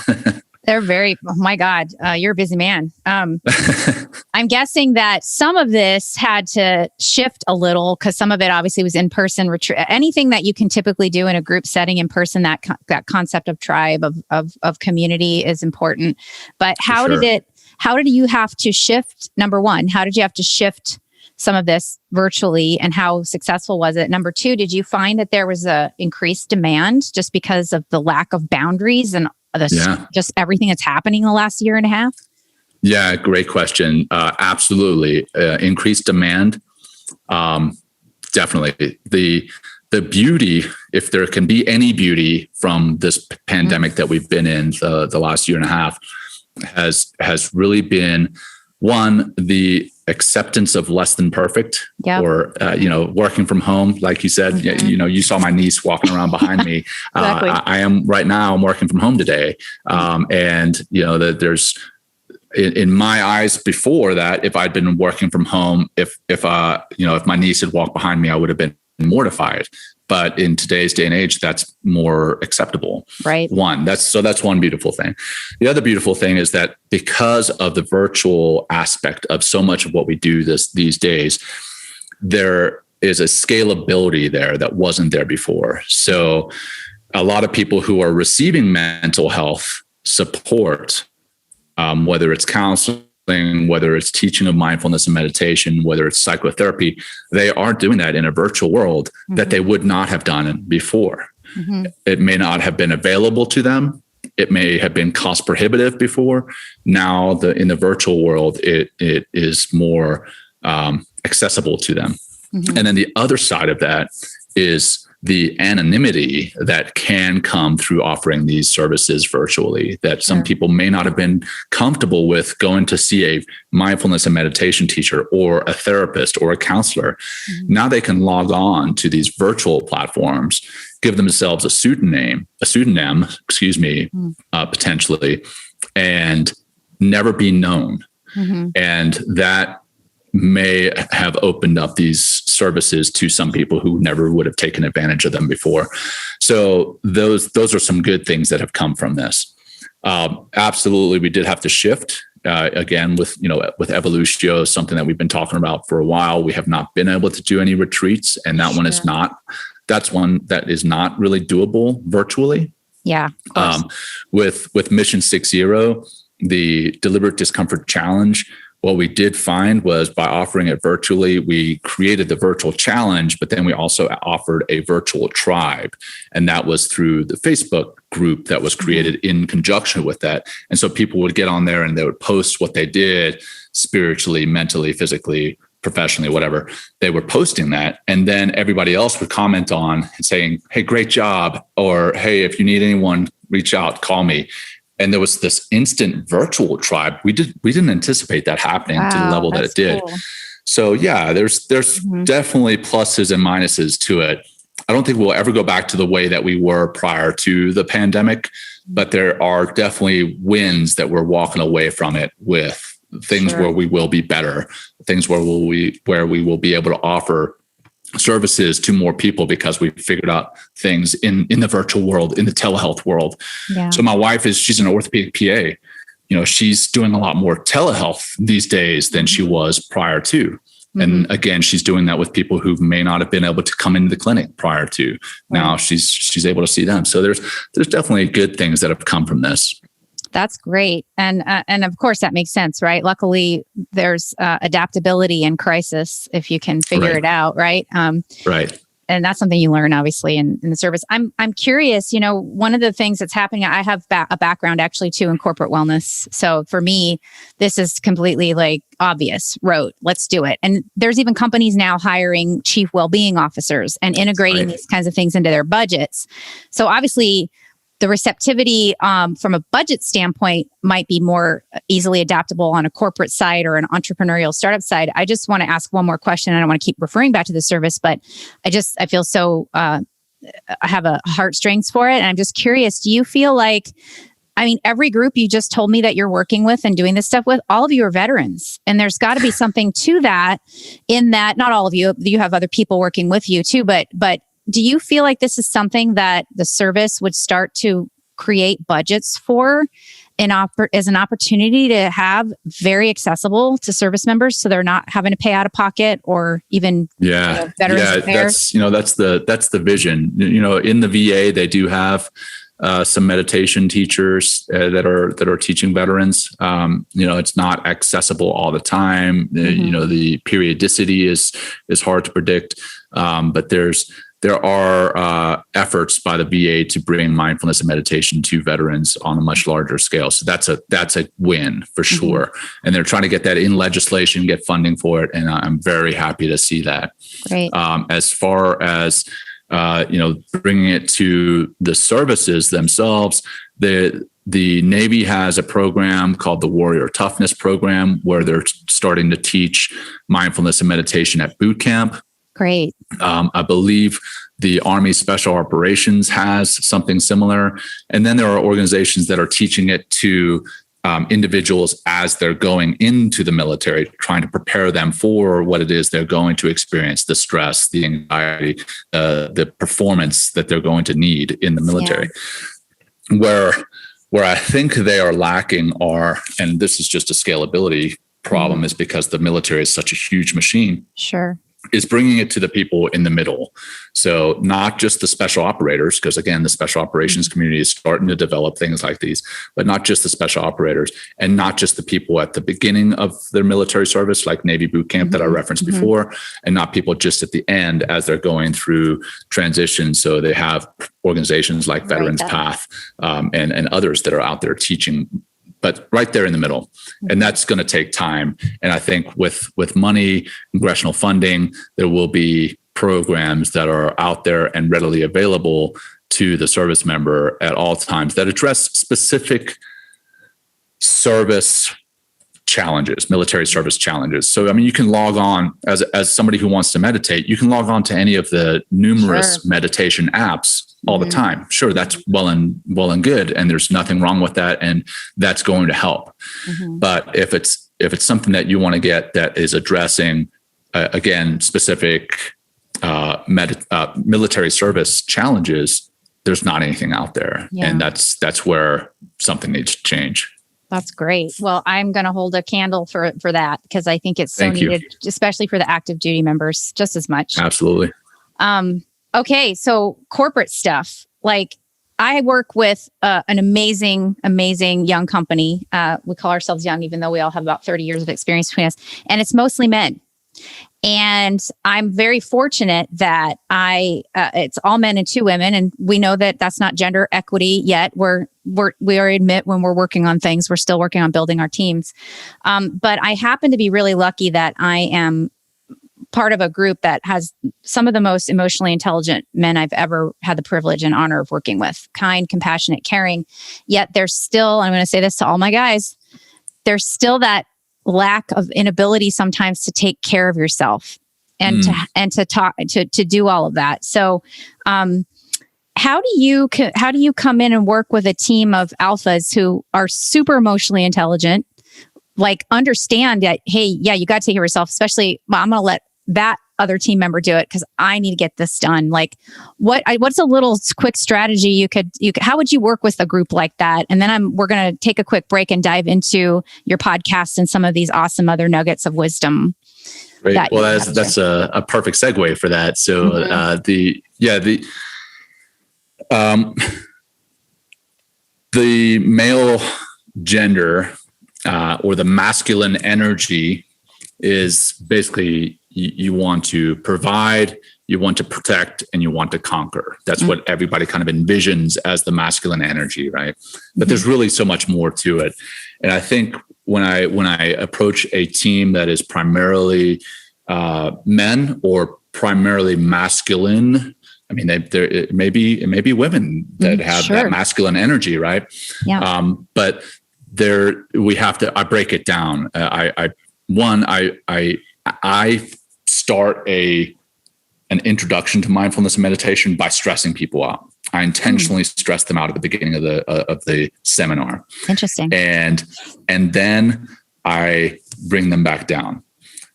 They're oh my God, you're a busy man. I'm guessing that some of this had to shift a little because some of it obviously was in person retreat. Anything that you can typically do in a group setting in person, that concept of tribe, of community is important. But how did you have to shift? Number one, how did you have to shift some of this virtually, and how successful was it? Number two, did you find that there was a increased demand just because of the lack of boundaries and just everything that's happening in the last year and a half? Yeah, great question. Absolutely. Increased demand. Definitely. The beauty, if there can be any beauty from this pandemic that we've been in the last year and a half, has really been, one, the acceptance of less than perfect, or, working from home. Like you said, you saw my niece walking around behind me. Exactly. I am right now, I'm working from home today. And that there's, in my eyes before that, if I'd been working from home, if my niece had walked behind me, I would have been mortified. But in today's day and age, that's more acceptable. Right. That's one beautiful thing. The other beautiful thing is that because of the virtual aspect of so much of what we do these days, there is a scalability there that wasn't there before. So a lot of people who are receiving mental health support, whether it's counseling, whether it's teaching of mindfulness and meditation, whether it's psychotherapy, they are doing that in a virtual world that they would not have done before. It may not have been available to them. It may have been cost prohibitive before. Now, in the virtual world, it is more accessible to them. And then the other side of that is the anonymity that can come through offering these services virtually, that some people may not have been comfortable with going to see a mindfulness and meditation teacher or a therapist or a counselor. Now they can log on to these virtual platforms, give themselves a pseudonym, potentially, and never be known. And that may have opened up these services to some people who never would have taken advantage of them before. So those are some good things that have come from this. Absolutely, we did have to shift. Again, with Evolutio, something that we've been talking about for a while. We have not been able to do any retreats, and that one is not. That's one that is not really doable virtually. Yeah. With Mission 60, the Deliberate Discomfort Challenge, what we did find was by offering it virtually, we created the virtual challenge, but then we also offered a virtual tribe. And that was through the Facebook group that was created in conjunction with that. And so people would get on there and they would post what they did spiritually, mentally, physically, professionally, whatever. They were posting that. And then everybody else would comment on and saying, hey, great job. Or, hey, if you need anyone, reach out, call me. And there was this instant virtual tribe. We didn't anticipate that happening to the level that it did. Cool. So yeah, there's definitely pluses and minuses to it. I don't think we'll ever go back to the way that we were prior to the pandemic, but there are definitely wins that we're walking away from it with things where we will be better, things where we will be able to offer services to more people because we figured out things in the virtual world, in the telehealth world. Yeah. So my wife she's an orthopedic PA. She's doing a lot more telehealth these days than she was prior to. And again, she's doing that with people who may not have been able to come into the clinic prior to. Now she's able to see them. So there's definitely good things that have come from this. That's great. And of course that makes sense, right? Luckily there's adaptability in crisis if you can figure it out. Right. Right. And that's something you learn obviously in the service. I'm curious, one of the things that's happening, I have a background actually too in corporate wellness. So for me, this is completely like obvious, rote, let's do it. And there's even companies now hiring chief wellbeing officers and integrating these kinds of things into their budgets. So obviously the receptivity from a budget standpoint might be more easily adaptable on a corporate side or an entrepreneurial startup side. I just want to ask one more question. I don't want to keep referring back to the service, but I feel so, I have a heartstrings for it. And I'm just curious, do you feel like, every group you just told me that you're working with and doing this stuff with, all of you are veterans. And there's got to be something to that in that, not all of you have other people working with you too, but do you feel like this is something that the service would start to create budgets for as an opportunity to have very accessible to service members so they're not having to pay out of pocket or even veterans affairs? That's the vision. In the VA, they do have some meditation teachers that are teaching veterans. It's not accessible all the time. The periodicity is hard to predict, but there are efforts by the VA to bring mindfulness and meditation to veterans on a much larger scale. So that's a win for sure. And they're trying to get that in legislation, get funding for it. And I'm very happy to see that. Great. As far as, bringing it to the services themselves, the Navy has a program called the Warrior Toughness Program, where they're starting to teach mindfulness and meditation at boot camp. Great. I believe the Army Special Operations has something similar. And then there are organizations that are teaching it to individuals as they're going into the military, trying to prepare them for what it is they're going to experience, the stress, the anxiety, the performance that they're going to need in the military. Yeah. Where I think they are lacking and this is just a scalability problem, is because the military is such a huge machine. Sure. Is bringing it to the people in the middle. So not just the special operators, because again, the special operations community is starting to develop things like these, but not just the special operators and not just the people at the beginning of their military service, like Navy boot camp that I referenced before, and not people just at the end as they're going through transition. So they have organizations like Veterans Path and others that are out there teaching, but right there in the middle. And that's going to take time. And I think with money, congressional funding, there will be programs that are out there and readily available to the service member at all times that address specific service challenges, military service challenges. So, you can log on as somebody who wants to meditate, you can log on to any of the numerous meditation apps all the time. Sure, that's well and good, and there's nothing wrong with that, and that's going to help. But if it's something that you want to get that is addressing again specific military service challenges, there's not anything out there, and that's where something needs to change. That's great. Well, I'm going to hold a candle for that because I think it's so needed, especially for the active duty members, just as much. Absolutely. Okay, so corporate stuff. Like I work with an amazing young company. We call ourselves young, even though we all have about 30 years of experience between us, and it's mostly men. And I'm very fortunate that it's all men and 2 women. And we know that that's not gender equity yet. We admit when we're working on things, we're still working on building our teams. But I happen to be really lucky that I am part of a group that has some of the most emotionally intelligent men I've ever had the privilege and honor of working with. Kind, compassionate, caring. Yet there's still, I'm going to say this to all my guys, there's still that lack of inability sometimes to take care of yourself and to do all of that. So, how do you come in and work with a team of alphas who are super emotionally intelligent, like understand that, hey, yeah, you got to take care of yourself, especially, well, I'm going to let that other team member do it because I need to get this done. Like what's a little quick strategy you could, how would you work with a group like that? And then we're going to take a quick break and dive into your podcast and some of these awesome other nuggets of wisdom. Great. Well, that's a perfect segue for that. So the male gender or the masculine energy is basically you want to provide, you want to protect, and you want to conquer. That's what everybody kind of envisions as the masculine energy, right? But there's really so much more to it. And I think when I approach a team that is primarily men or primarily masculine, I mean, it may be women that have that masculine energy, right? Yeah. But I break it down. I start an introduction to mindfulness and meditation by stressing people out. I intentionally stress them out at the beginning of the seminar. Interesting. And then I bring them back down.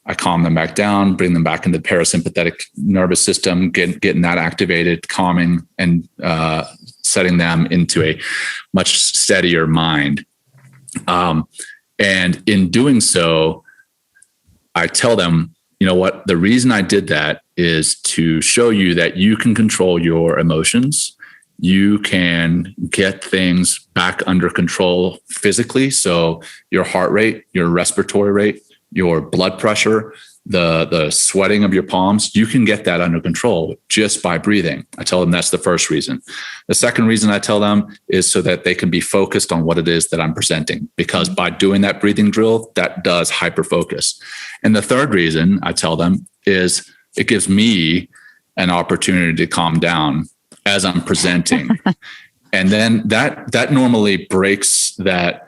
I calm them back down, bring them back into the parasympathetic nervous system, getting that activated, calming, and setting them into a much steadier mind. And in doing so, I tell them, you know what, the reason I did that is to show you that you can control your emotions. You can get things back under control physically. So your heart rate, your respiratory rate, your blood pressure, the sweating of your palms, you can get that under control just by breathing. I tell them that's the first reason. The second reason I tell them is so that they can be focused on what it is that I'm presenting, because by doing that breathing drill, that does hyper focus. And the third reason I tell them is it gives me an opportunity to calm down as I'm presenting. And then that normally breaks that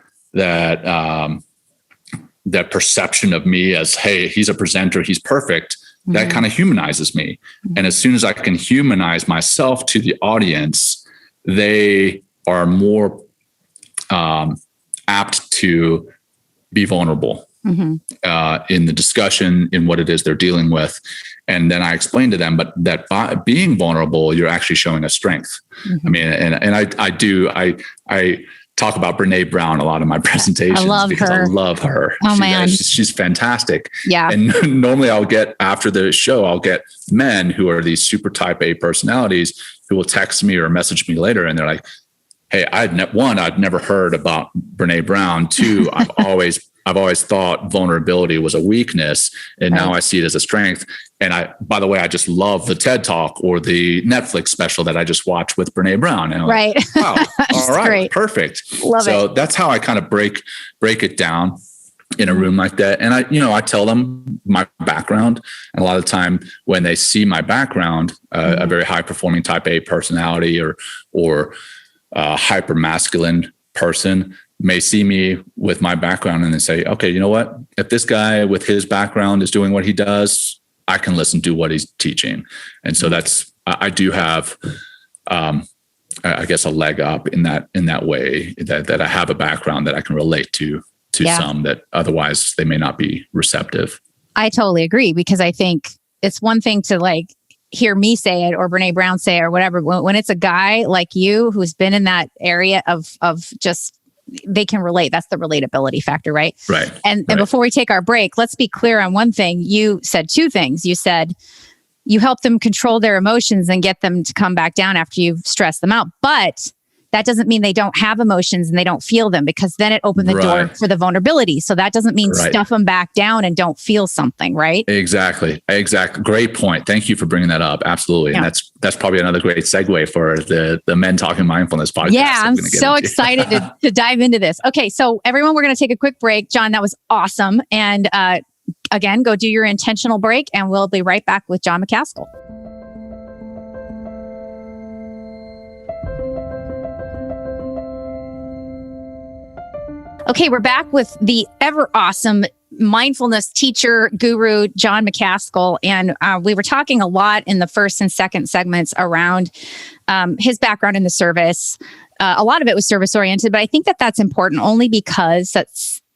perception of me as, hey, he's a presenter, he's perfect. That kind of humanizes me. And as soon as I can humanize myself to the audience, they are more apt to be vulnerable in the discussion, in what it is they're dealing with. And then I explain to them, but that by being vulnerable, you're actually showing a strength. I mean, and I talk about Brene Brown a lot in my presentations I love her. Oh, she's fantastic. Yeah. And normally after the show, I'll get men who are these super type A personalities who will text me or message me later. And they're like, hey, I'd never heard about Brene Brown. Two, I've always thought vulnerability was a weakness, and now I see it as a strength. And by the way, I just love the TED Talk or the Netflix special that I just watched with Brene Brown. And I'm like, wow, all right, great. Perfect. Love so it. That's how I kind of break it down in a room like that. And I tell them my background. And a lot of the time when they see my background, a very high performing type A personality or hyper masculine person may see me with my background and they say, okay, you know what? If this guy with his background is doing what he does, I can listen to what he's teaching. And so I do have, I guess, a leg up in that way that I have a background that I can relate to some that otherwise they may not be receptive. I totally agree, because I think it's one thing to like hear me say it or Brene Brown say it or whatever. When it's a guy like you who's been in that area of just, they can relate. That's the relatability factor, right? Right. And before we take our break, let's be clear on one thing. You said two things. You said you help them control their emotions and get them to come back down after you've stressed them out. But that doesn't mean they don't have emotions and they don't feel them, because then it opened the door for the vulnerability. So that doesn't mean stuff them back down and don't feel something, right? Exactly. Great point. Thank you for bringing that up. Absolutely. Yeah. And that's probably another great segue for the Men Talking Mindfulness podcast. Yeah, I'm so excited to dive into this. Okay, so everyone, we're going to take a quick break. Jon, that was awesome. And again, go do your intentional break and we'll be right back with Jon Macaskill. Okay, we're back with the ever awesome mindfulness teacher guru, Jon Macaskill. And we were talking a lot in the first and second segments around his background in the service. A lot of it was service oriented, but I think that that's important only because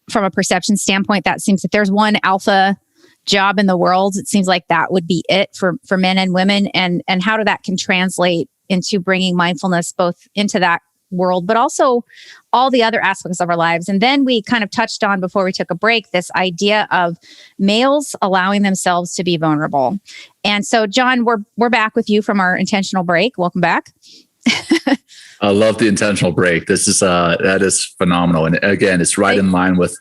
from a perception standpoint, that seems that there's one alpha job in the world. It seems like that would be it for men and women. And how that can translate into bringing mindfulness both into that world, but also all the other aspects of our lives. And then we kind of touched on before we took a break, this idea of males allowing themselves to be vulnerable. And so, Jon, we're back with you from our intentional break. Welcome back. I love the intentional break. This is that is phenomenal, and again, it's right in line with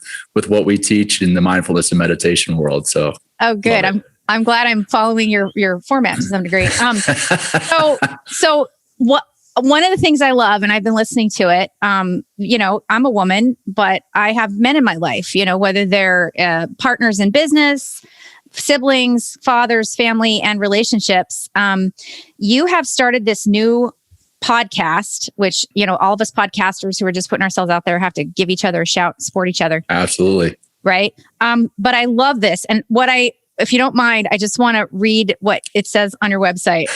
what we teach in the mindfulness and meditation world. So, oh, good. I'm glad I'm following your format to some degree. So what? One of the things I love, and I've been listening to it, I'm a woman, but I have men in my life, whether they're partners in business, siblings, fathers, family, and relationships. You have started this new podcast, which, all of us podcasters who are just putting ourselves out there have to give each other a shout, support each other. Absolutely. Right. But I love this. And if you don't mind, I just want to read what it says on your website.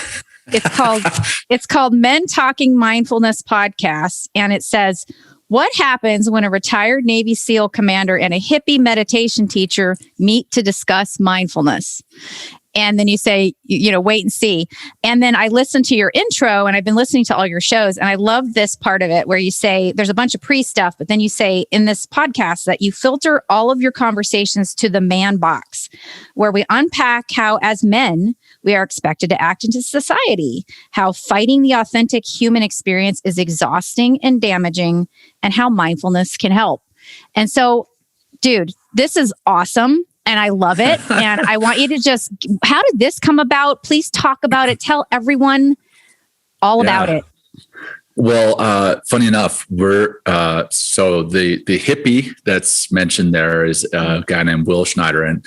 It's called Men Talking Mindfulness Podcast. And it says, what happens when a retired Navy SEAL commander and a hippie meditation teacher meet to discuss mindfulness? And then you say, wait and see. And then I listened to your intro, and I've been listening to all your shows. And I love this part of it where you say there's a bunch of pre-stuff, but then you say in this podcast that you filter all of your conversations to the man box, where we unpack how, as men, we are expected to act into society, how fighting the authentic human experience is exhausting and damaging, and how mindfulness can help. And so, dude, this is awesome. And I love it. And I want you to how did this come about? Please talk about it. Tell everyone all about it. Well, funny enough, so the hippie that's mentioned there is a guy named Will Schneider. And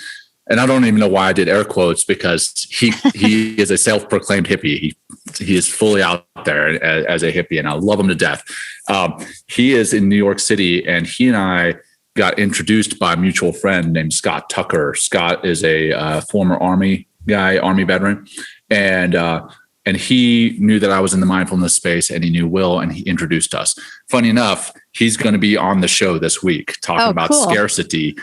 I don't even know why I did air quotes, because he is a self-proclaimed hippie. He is fully out there as a hippie, and I love him to death. He is in New York City, and he and I got introduced by a mutual friend named Scott Tucker. Scott is a former Army veteran. And he knew that I was in the mindfulness space, and he knew Will, and he introduced us. Funny enough, he's going to be on the show this week talking about scarcity.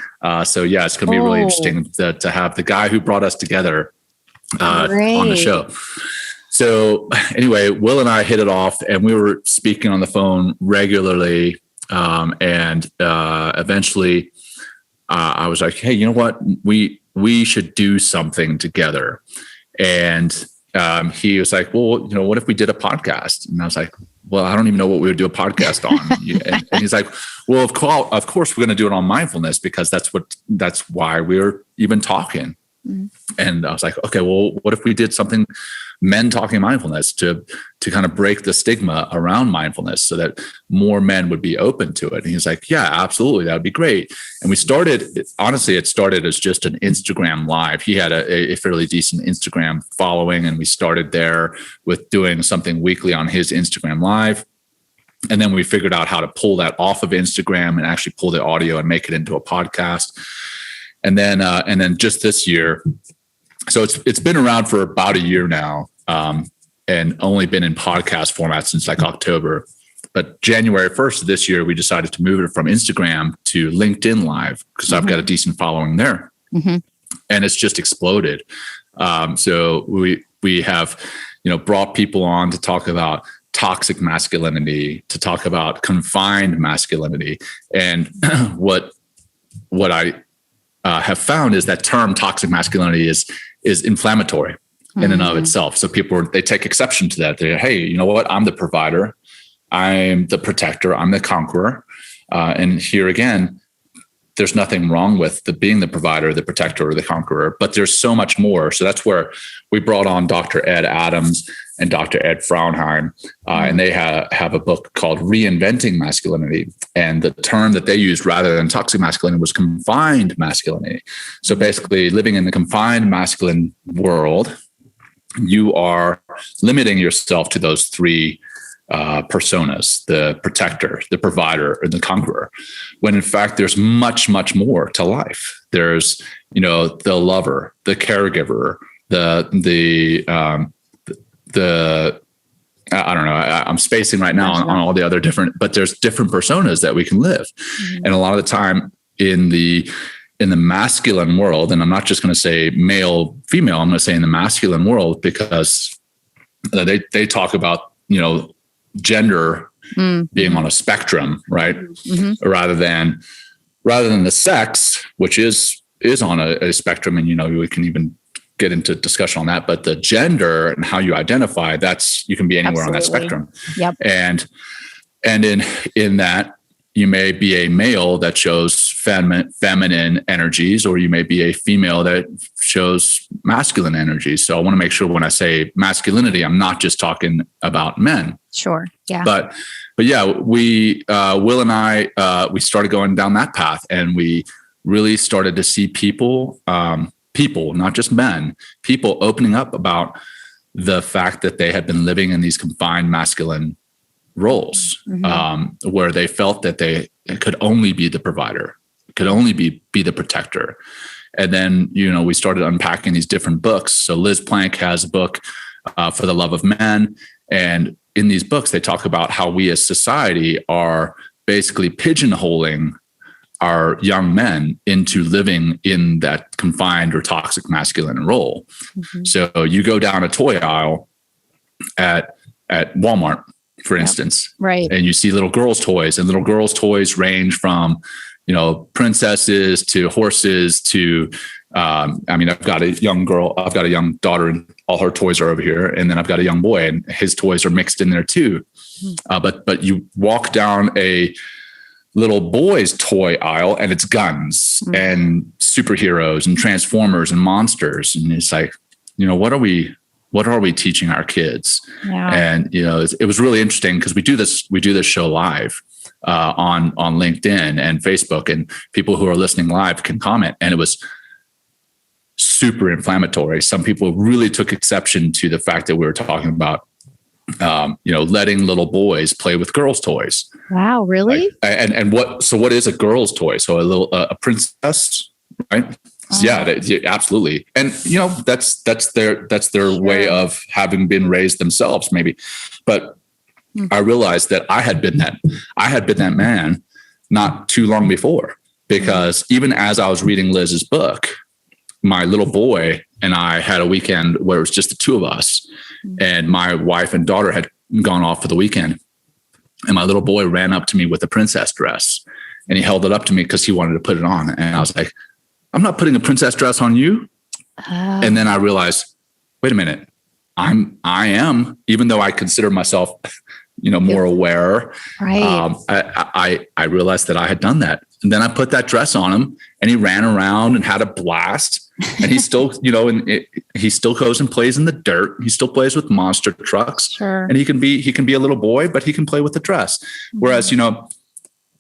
So yeah, it's going to be really interesting to have the guy who brought us together on the show. So anyway, Will and I hit it off, and we were speaking on the phone regularly. And eventually I was like, hey, you know what? We should do something together. And he was like, well, what if we did a podcast? And I was like, well, I don't even know what we would do a podcast on. And he's like, well, of course we're going to do it on mindfulness, because that's why we're even talking. Mm-hmm. And I was like, okay, well, what if we did something, men talking mindfulness, to kind of break the stigma around mindfulness so that more men would be open to it? And he's like, yeah, absolutely. That would be great. And it started as just an Instagram live. He had a fairly decent Instagram following, and we started there with doing something weekly on his Instagram live. And then we figured out how to pull that off of Instagram and actually pull the audio and make it into a podcast. And then just this year, so it's been around for about a year now, and only been in podcast format since like October. But January 1st of this year, we decided to move it from Instagram to LinkedIn Live, because I've got a decent following there, and it's just exploded. So we have brought people on to talk about toxic masculinity, to talk about confined masculinity, and what I have found is that term toxic masculinity is inflammatory in and of itself. So people, they take exception to that. They're, hey, you know what? I'm the provider. I'm the protector. I'm the conqueror. And here again, there's nothing wrong with being the provider, the protector, or the conqueror, but there's so much more. So that's where we brought on Dr. Ed Adams and Dr. Ed Fraunheim, and they have a book called Reinventing Masculinity. And the term that they used rather than toxic masculinity was confined masculinity. So basically, living in the confined masculine world, you are limiting yourself to those three personas: the protector, the provider, and the conqueror, when in fact there's much, much more to life. There's, the lover, the caregiver, the I don't know, I'm spacing right now on all the other different, but there's different personas that we can live. And a lot of the time, in the masculine world, and I'm not just going to say male, female, I'm going to say in the masculine world, because they talk about, gender being on a spectrum, right? Mm-hmm. Rather than the sex, which is on a spectrum. And, we can even get into discussion on that, but the gender and how you identify, you can be anywhere on that spectrum. Yep. And in that, you may be a male that shows feminine energies, or you may be a female that shows masculine energies. So I want to make sure when I say masculinity, I'm not just talking about men. Sure. Yeah. But yeah, we, Will and I, we started going down that path, and we really started to see people, not just men, people opening up about the fact that they had been living in these confined masculine roles, mm-hmm. Where they felt that they could only be the provider, could only be the protector. And then, we started unpacking these different books. So Liz Plank has a book, For the Love of Men. And in these books, they talk about how we as society are basically pigeonholing our young men into living in that confined or toxic masculine role. Mm-hmm. So you go down a toy aisle at Walmart, for instance, right, and you see little girls' toys, and little girls' toys range from, princesses to horses to, I've got a young daughter, and all her toys are over here. And then I've got a young boy, and his toys are mixed in there too. But you walk down a little boy's toy aisle, and it's guns and superheroes and transformers and monsters. And it's like, what are we teaching our kids? Yeah. And, it was really interesting, because we do this show live on LinkedIn and Facebook, and people who are listening live can comment. And it was super inflammatory. Some people really took exception to the fact that we were talking about, letting little boys play with girls' toys. Wow, really? And what is a girl's toy? So a princess, right? Yeah, absolutely. And that's their way of having been raised themselves, maybe. But I realized that I had been that man not too long before, because even as I was reading Liz's book, my little boy and I had a weekend where it was just the two of us, and my wife and daughter had gone off for the weekend. And my little boy ran up to me with a princess dress, and he held it up to me because he wanted to put it on. And I was like, I'm not putting a princess dress on you. And then I realized, wait a minute, I am, even though I consider myself, more aware. Right. I realized that I had done that. And then I put that dress on him, and he ran around and had a blast. And he still, he still goes and plays in the dirt. He still plays with monster trucks. Sure. And he can be a little boy, but he can play with the dress. Mm-hmm. Whereas,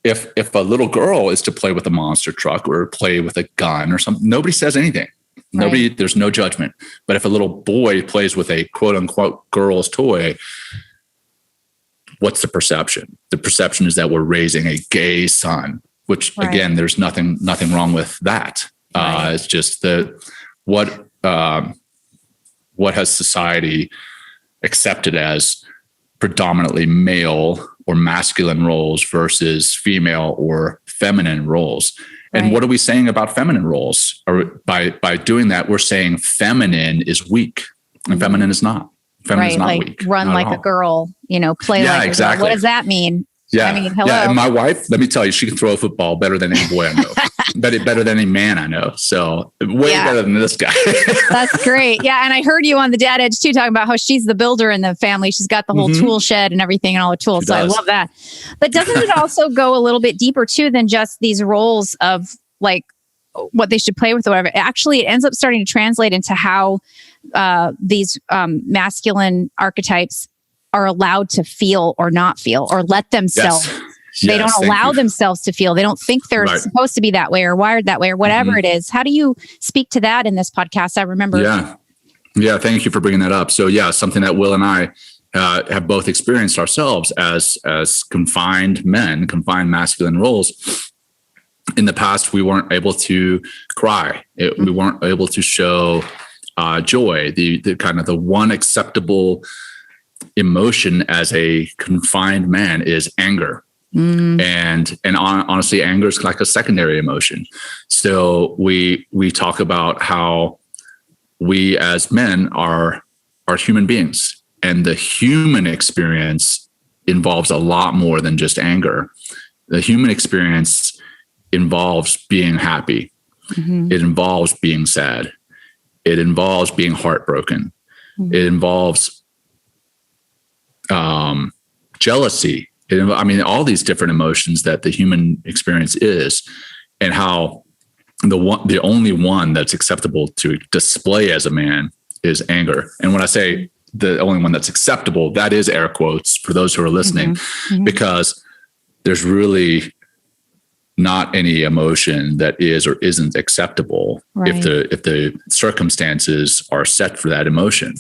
if a little girl is to play with a monster truck or play with a gun or something, nobody says anything. Right. There's no judgment. But if a little boy plays with a quote unquote girl's toy, what's the perception? The perception is that we're raising a gay son, which again, there's nothing wrong with that. Right. It's just what has society accepted as predominantly male or masculine roles versus female or feminine roles. And right. What are we saying about feminine roles? Or by doing that, we're saying feminine is weak and feminine is not. Feminine is not like weak. Run like a girl, play like a girl. What does that mean? Yeah. I mean, hello. Yeah. And my wife, let me tell you, she can throw a football better than any boy I know. better than any man I know. So way better than this guy. That's great. Yeah. And I heard you on the Dad Edge too, talking about how she's the builder in the family. She's got the whole tool shed and everything and all the tools. So I love that. But doesn't it also go a little bit deeper too than just these roles of like what they should play with or whatever? Actually, it ends up starting to translate into how these masculine archetypes are allowed to feel or not feel or let themselves. They don't allow themselves to feel. They don't think they're supposed to be that way or wired that way or whatever it is. How do you speak to that in this podcast? I remember. Yeah. Thank you for bringing that up. So something that Will and I have both experienced ourselves as confined men, confined masculine roles. In the past, we weren't able to cry. We weren't able to show joy. The kind of the one acceptable emotion as a confined man is anger. Honestly, anger is like a secondary emotion. So we talk about how we as men are human beings, and the human experience involves a lot more than just anger. The human experience involves being happy. It involves being sad. It involves being heartbroken. It involves jealousy. All these different emotions that the human experience is, and how the only one that's acceptable to display as a man is anger. And when I say the only one that's acceptable, that is air quotes for those who are listening, because there's really not any emotion that is or isn't acceptable if the circumstances are set for that emotion.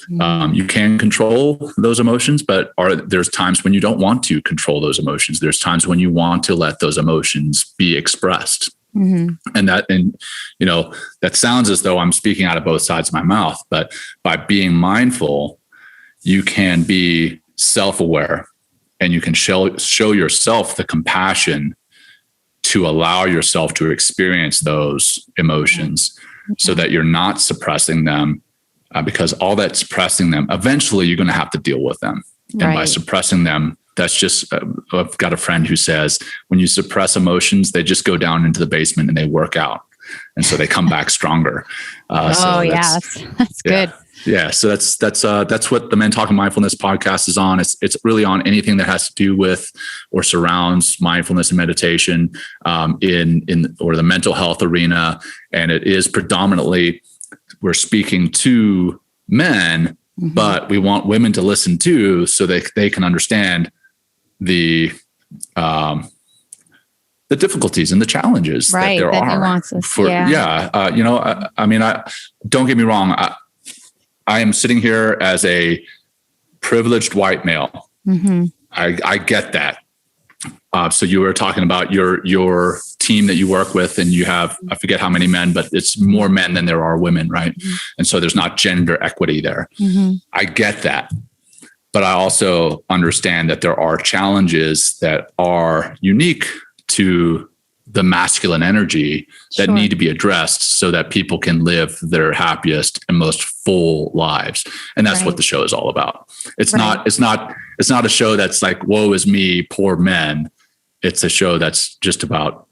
You can control those emotions, but there's times when you don't want to control those emotions. There's times when you want to let those emotions be expressed. And that sounds as though I'm speaking out of both sides of my mouth, but by being mindful, you can be self-aware, and you can show yourself the compassion to allow yourself to experience those emotions, so that you're not suppressing them, because all that suppressing them, eventually you're going to have to deal with them. And by suppressing them, that's just, I've got a friend who says, when you suppress emotions, they just go down into the basement and they work out. And so they come back stronger. That's good. Yeah. So that's what the Men Talking Mindfulness podcast is on. It's really on anything that has to do with or surrounds mindfulness and meditation, in or the mental health arena. And it is predominantly, we're speaking to men, but we want women to listen too, so they can understand the difficulties and the challenges that there are. Nuances. Don't get me wrong. I am sitting here as a privileged white male. I get that. So you were talking about your team that you work with, and you have, I forget how many men, but it's more men than there are women, right? And so there's not gender equity there. I get that. But I also understand that there are challenges that are unique to the masculine energy that need to be addressed, so that people can live their happiest and most full lives. And that's what the show is all about. It's not a show that's like, woe is me, poor men. It's a show that's just about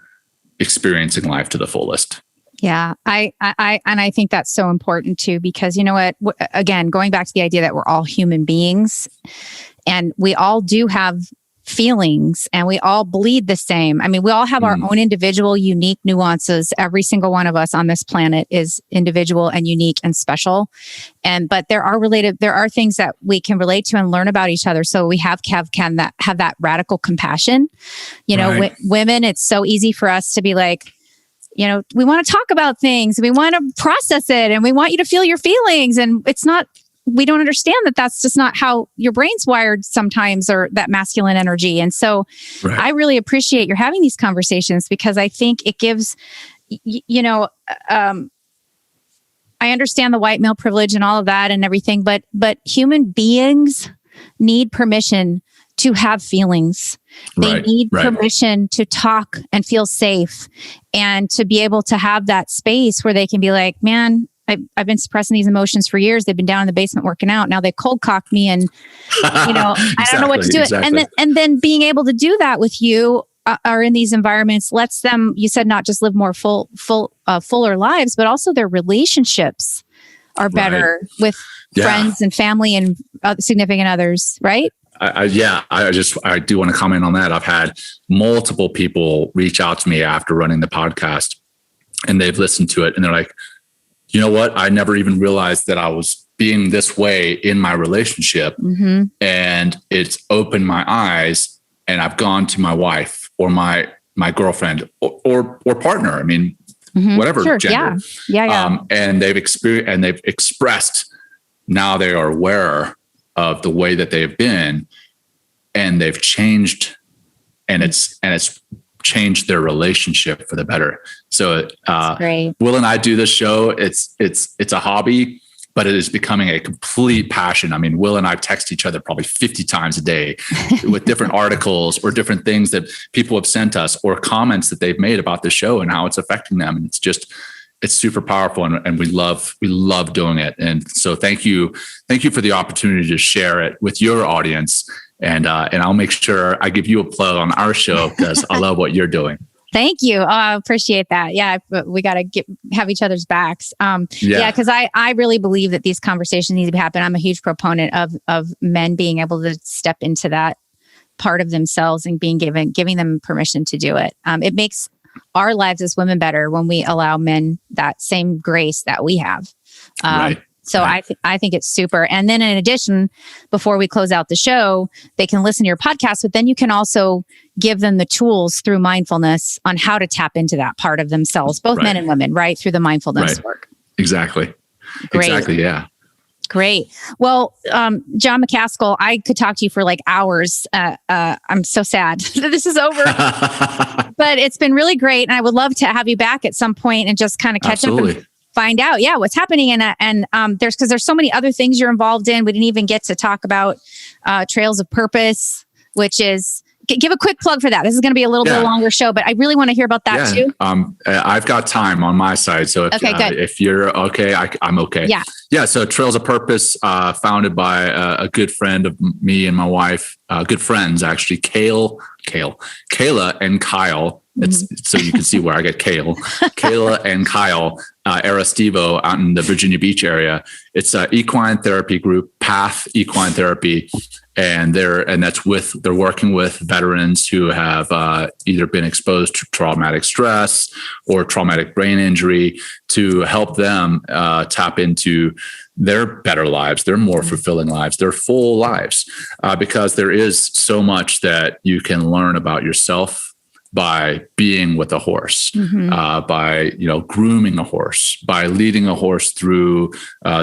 experiencing life to the fullest. Yeah. I think that's so important too, because you know what, again, going back to the idea that we're all human beings, and we all do have feelings, and we all bleed the same. I mean, we all have our own individual, unique nuances. Every single one of us on this planet is individual and unique and special. But there are things that we can relate to and learn about each other. So we have that radical compassion. Women, it's so easy for us to be like, we want to talk about things, we want to process it, and we want you to feel your feelings. And we don't understand that that's just not how your brain's wired sometimes, or that masculine energy. And so I really appreciate you're having these conversations, because I think it gives, I understand the white male privilege and all of that and everything, but human beings need permission to have feelings. They need permission to talk and feel safe, and to be able to have that space where they can be like, man, I've been suppressing these emotions for years. They've been down in the basement working out. Now they cold cocked me, and I don't know what to do. And then being able to do that with you are in these environments lets them, you said, not just live more fuller lives, but also their relationships are better with friends and family and significant others. Right. I do want to comment on that. I've had multiple people reach out to me after running the podcast, and they've listened to it, and they're like, you know what? I never even realized that I was being this way in my relationship. And it's opened my eyes, and I've gone to my wife or my girlfriend or partner. I mean, whatever gender. And they've expressed, now they are aware of the way that they've been, and they've changed, and it's changed their relationship for the better. So Will and I do this show. It's a hobby. but it is becoming a complete passion. I mean, Will and I text each other probably 50 times a day with different articles or different things that people have sent us or comments that they've made about the show and how it's affecting them. And it's super powerful, and we love doing it. And so thank you for the opportunity to share it with your audience. And I'll make sure I give you a plug on our show because I love what you're doing. Thank you. I appreciate that. Yeah, we got to have each other's backs. Because I really believe that these conversations need to happen. I'm a huge proponent of men being able to step into that part of themselves and giving them permission to do it. It makes our lives as women better when we allow men that same grace that we have. Right. So I think it's super. And then in addition, before we close out the show, they can listen to your podcast, but then you can also give them the tools through mindfulness on how to tap into that part of themselves, both men and women, right? Through the mindfulness work. Exactly. Great. Exactly. Yeah. Great. Well, Jon Macaskill, I could talk to you for like hours. I'm so sad that this is over, but it's been really great. And I would love to have you back at some point and just kind of catch up and find out, what's happening. And there's so many other things you're involved in. We didn't even get to talk about Trails of Purpose, which is, give a quick plug for that. This is going to be a little bit longer show, but I really want to hear about that too. I've got time on my side. So if you're okay, I'm okay. Yeah. So Trails of Purpose, founded by a good friend of me and my wife, good friends, actually, Kayla and Kyle. So you can see where I get Kayla and Kyle Aristivo out in the Virginia Beach area. It's an equine therapy group, Path Equine Therapy. And they're working with veterans who have either been exposed to traumatic stress or traumatic brain injury to help them tap into their better lives, their more fulfilling lives, their full lives, because there is so much that you can learn about yourself by being with a horse, by grooming a horse, by leading a horse through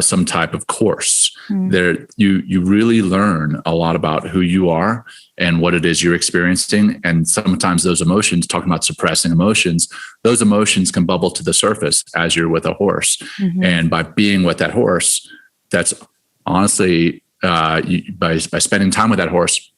some type of course. There, you really learn a lot about who you are and what it is you're experiencing. And sometimes those emotions, talking about suppressing emotions, those emotions can bubble to the surface as you're with a horse. And by being with that horse, that's honestly by spending time with that horse,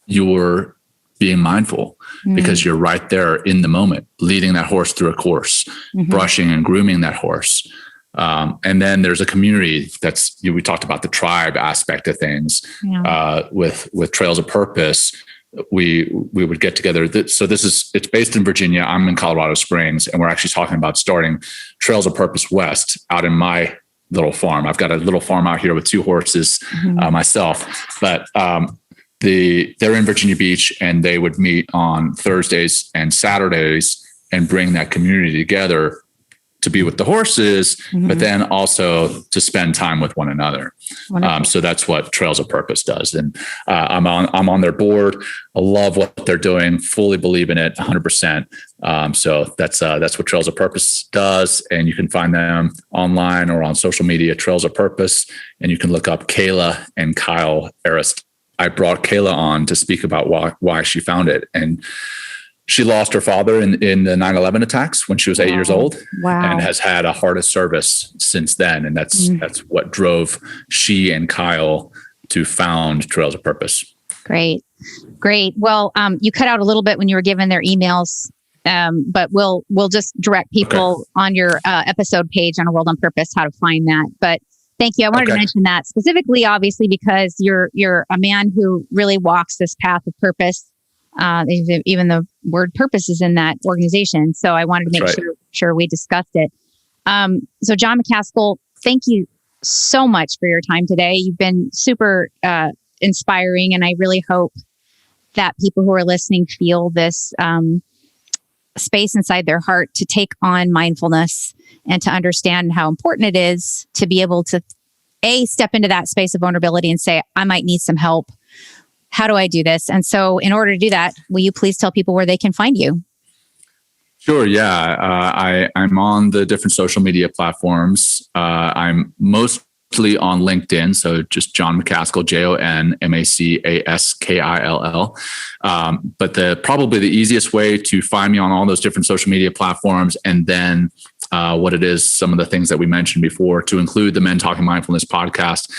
you're being mindful because you're right there in the moment, leading that horse through a course, brushing and grooming that horse. And then there's a community we talked about the tribe aspect of things, with Trails of Purpose. We would get together. So it's based in Virginia. I'm in Colorado Springs, and we're actually talking about starting Trails of Purpose West out in my little farm. I've got a little farm out here with 2 horses myself, but, they're in Virginia Beach, and they would meet on Thursdays and Saturdays and bring that community together to be with the horses, but then also to spend time with one another. So that's what Trails of Purpose does. And I'm on their board. I love what they're doing, fully believe in it 100%. So that's what Trails of Purpose does. And you can find them online or on social media, Trails of Purpose. And you can look up Kayla and Kyle Arist. I brought Kayla on to speak about why she found it. And she lost her father in the 9/11 attacks when she was 8 years old, and has had a heart of service since then. And that's what drove she and Kyle to found Trails of Purpose. Great. Well, you cut out a little bit when you were given their emails, but we'll just direct people on your episode page on A World on Purpose how to find that. But thank you. I wanted to mention that specifically, obviously, because you're a man who really walks this path of purpose. Even the word purpose is in that organization. So I wanted to make sure we discussed it. So Jon Macaskill, thank you so much for your time today. You've been super inspiring, and I really hope that people who are listening feel this space inside their heart to take on mindfulness and to understand how important it is to be able to step into that space of vulnerability and say, I might need some help. How do I do this? And so in order to do that, will you please tell people where they can find you? Sure. Yeah. I'm on the different social media platforms. I'm most mostly on LinkedIn. So just Jon Macaskill, JonMacaskill. But probably the easiest way to find me on all those different social media platforms, and then what it is, some of the things that we mentioned before, to include the Men Talking Mindfulness podcast.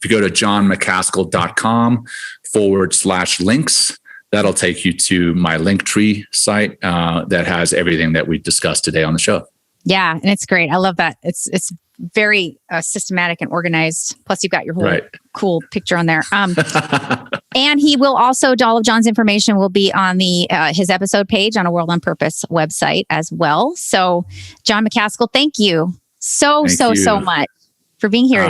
If you go to jonmacaskill.com/links, that'll take you to my Linktree site that has everything that we discussed today on the show. Yeah, and it's great. I love that. It's very systematic and organized. Plus, you've got your whole cool picture on there. And he will also, all of Jon's information will be on his episode page on a World on Purpose website as well. So, Jon Macaskill, thank you so much for being here.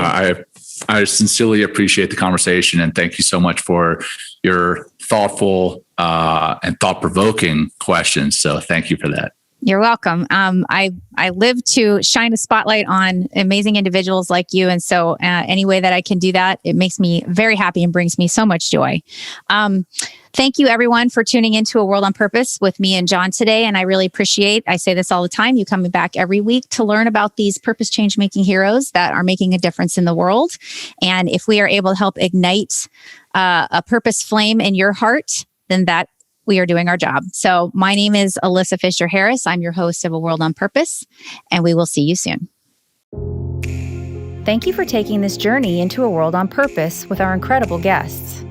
I sincerely appreciate the conversation, and thank you so much for your thoughtful and thought-provoking questions. So thank you for that. You're welcome. I live to shine a spotlight on amazing individuals like you. And so any way that I can do that, it makes me very happy and brings me so much joy. Thank you, everyone, for tuning into A World on Purpose with me and Jon today. And I really appreciate, I say this all the time, you coming back every week to learn about these purpose change-making heroes that are making a difference in the world. And if we are able to help ignite a purpose flame in your heart, then that we are doing our job. So my name is Alyssa Fisher-Harris. I'm your host of A World on Purpose, and we will see you soon. Thank you for taking this journey into A World on Purpose with our incredible guests.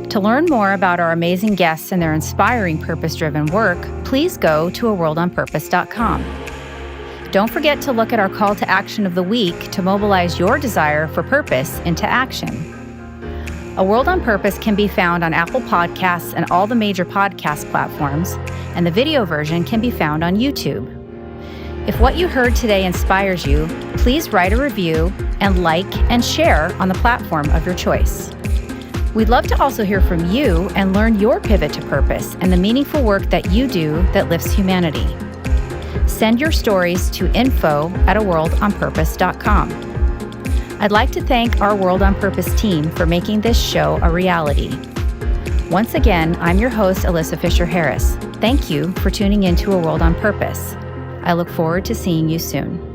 To learn more about our amazing guests and their inspiring purpose-driven work, please go to aworldonpurpose.com. Don't forget to look at our call to action of the week to mobilize your desire for purpose into action. A World on Purpose can be found on Apple Podcasts and all the major podcast platforms, and the video version can be found on YouTube. If what you heard today inspires you, please write a review and like and share on the platform of your choice. We'd love to also hear from you and learn your pivot to purpose and the meaningful work that you do that lifts humanity. Send your stories to info@aworldonpurpose.com. I'd like to thank our World on Purpose team for making this show a reality. Once again, I'm your host, Alyssa Fisher-Harris. Thank you for tuning into A World on Purpose. I look forward to seeing you soon.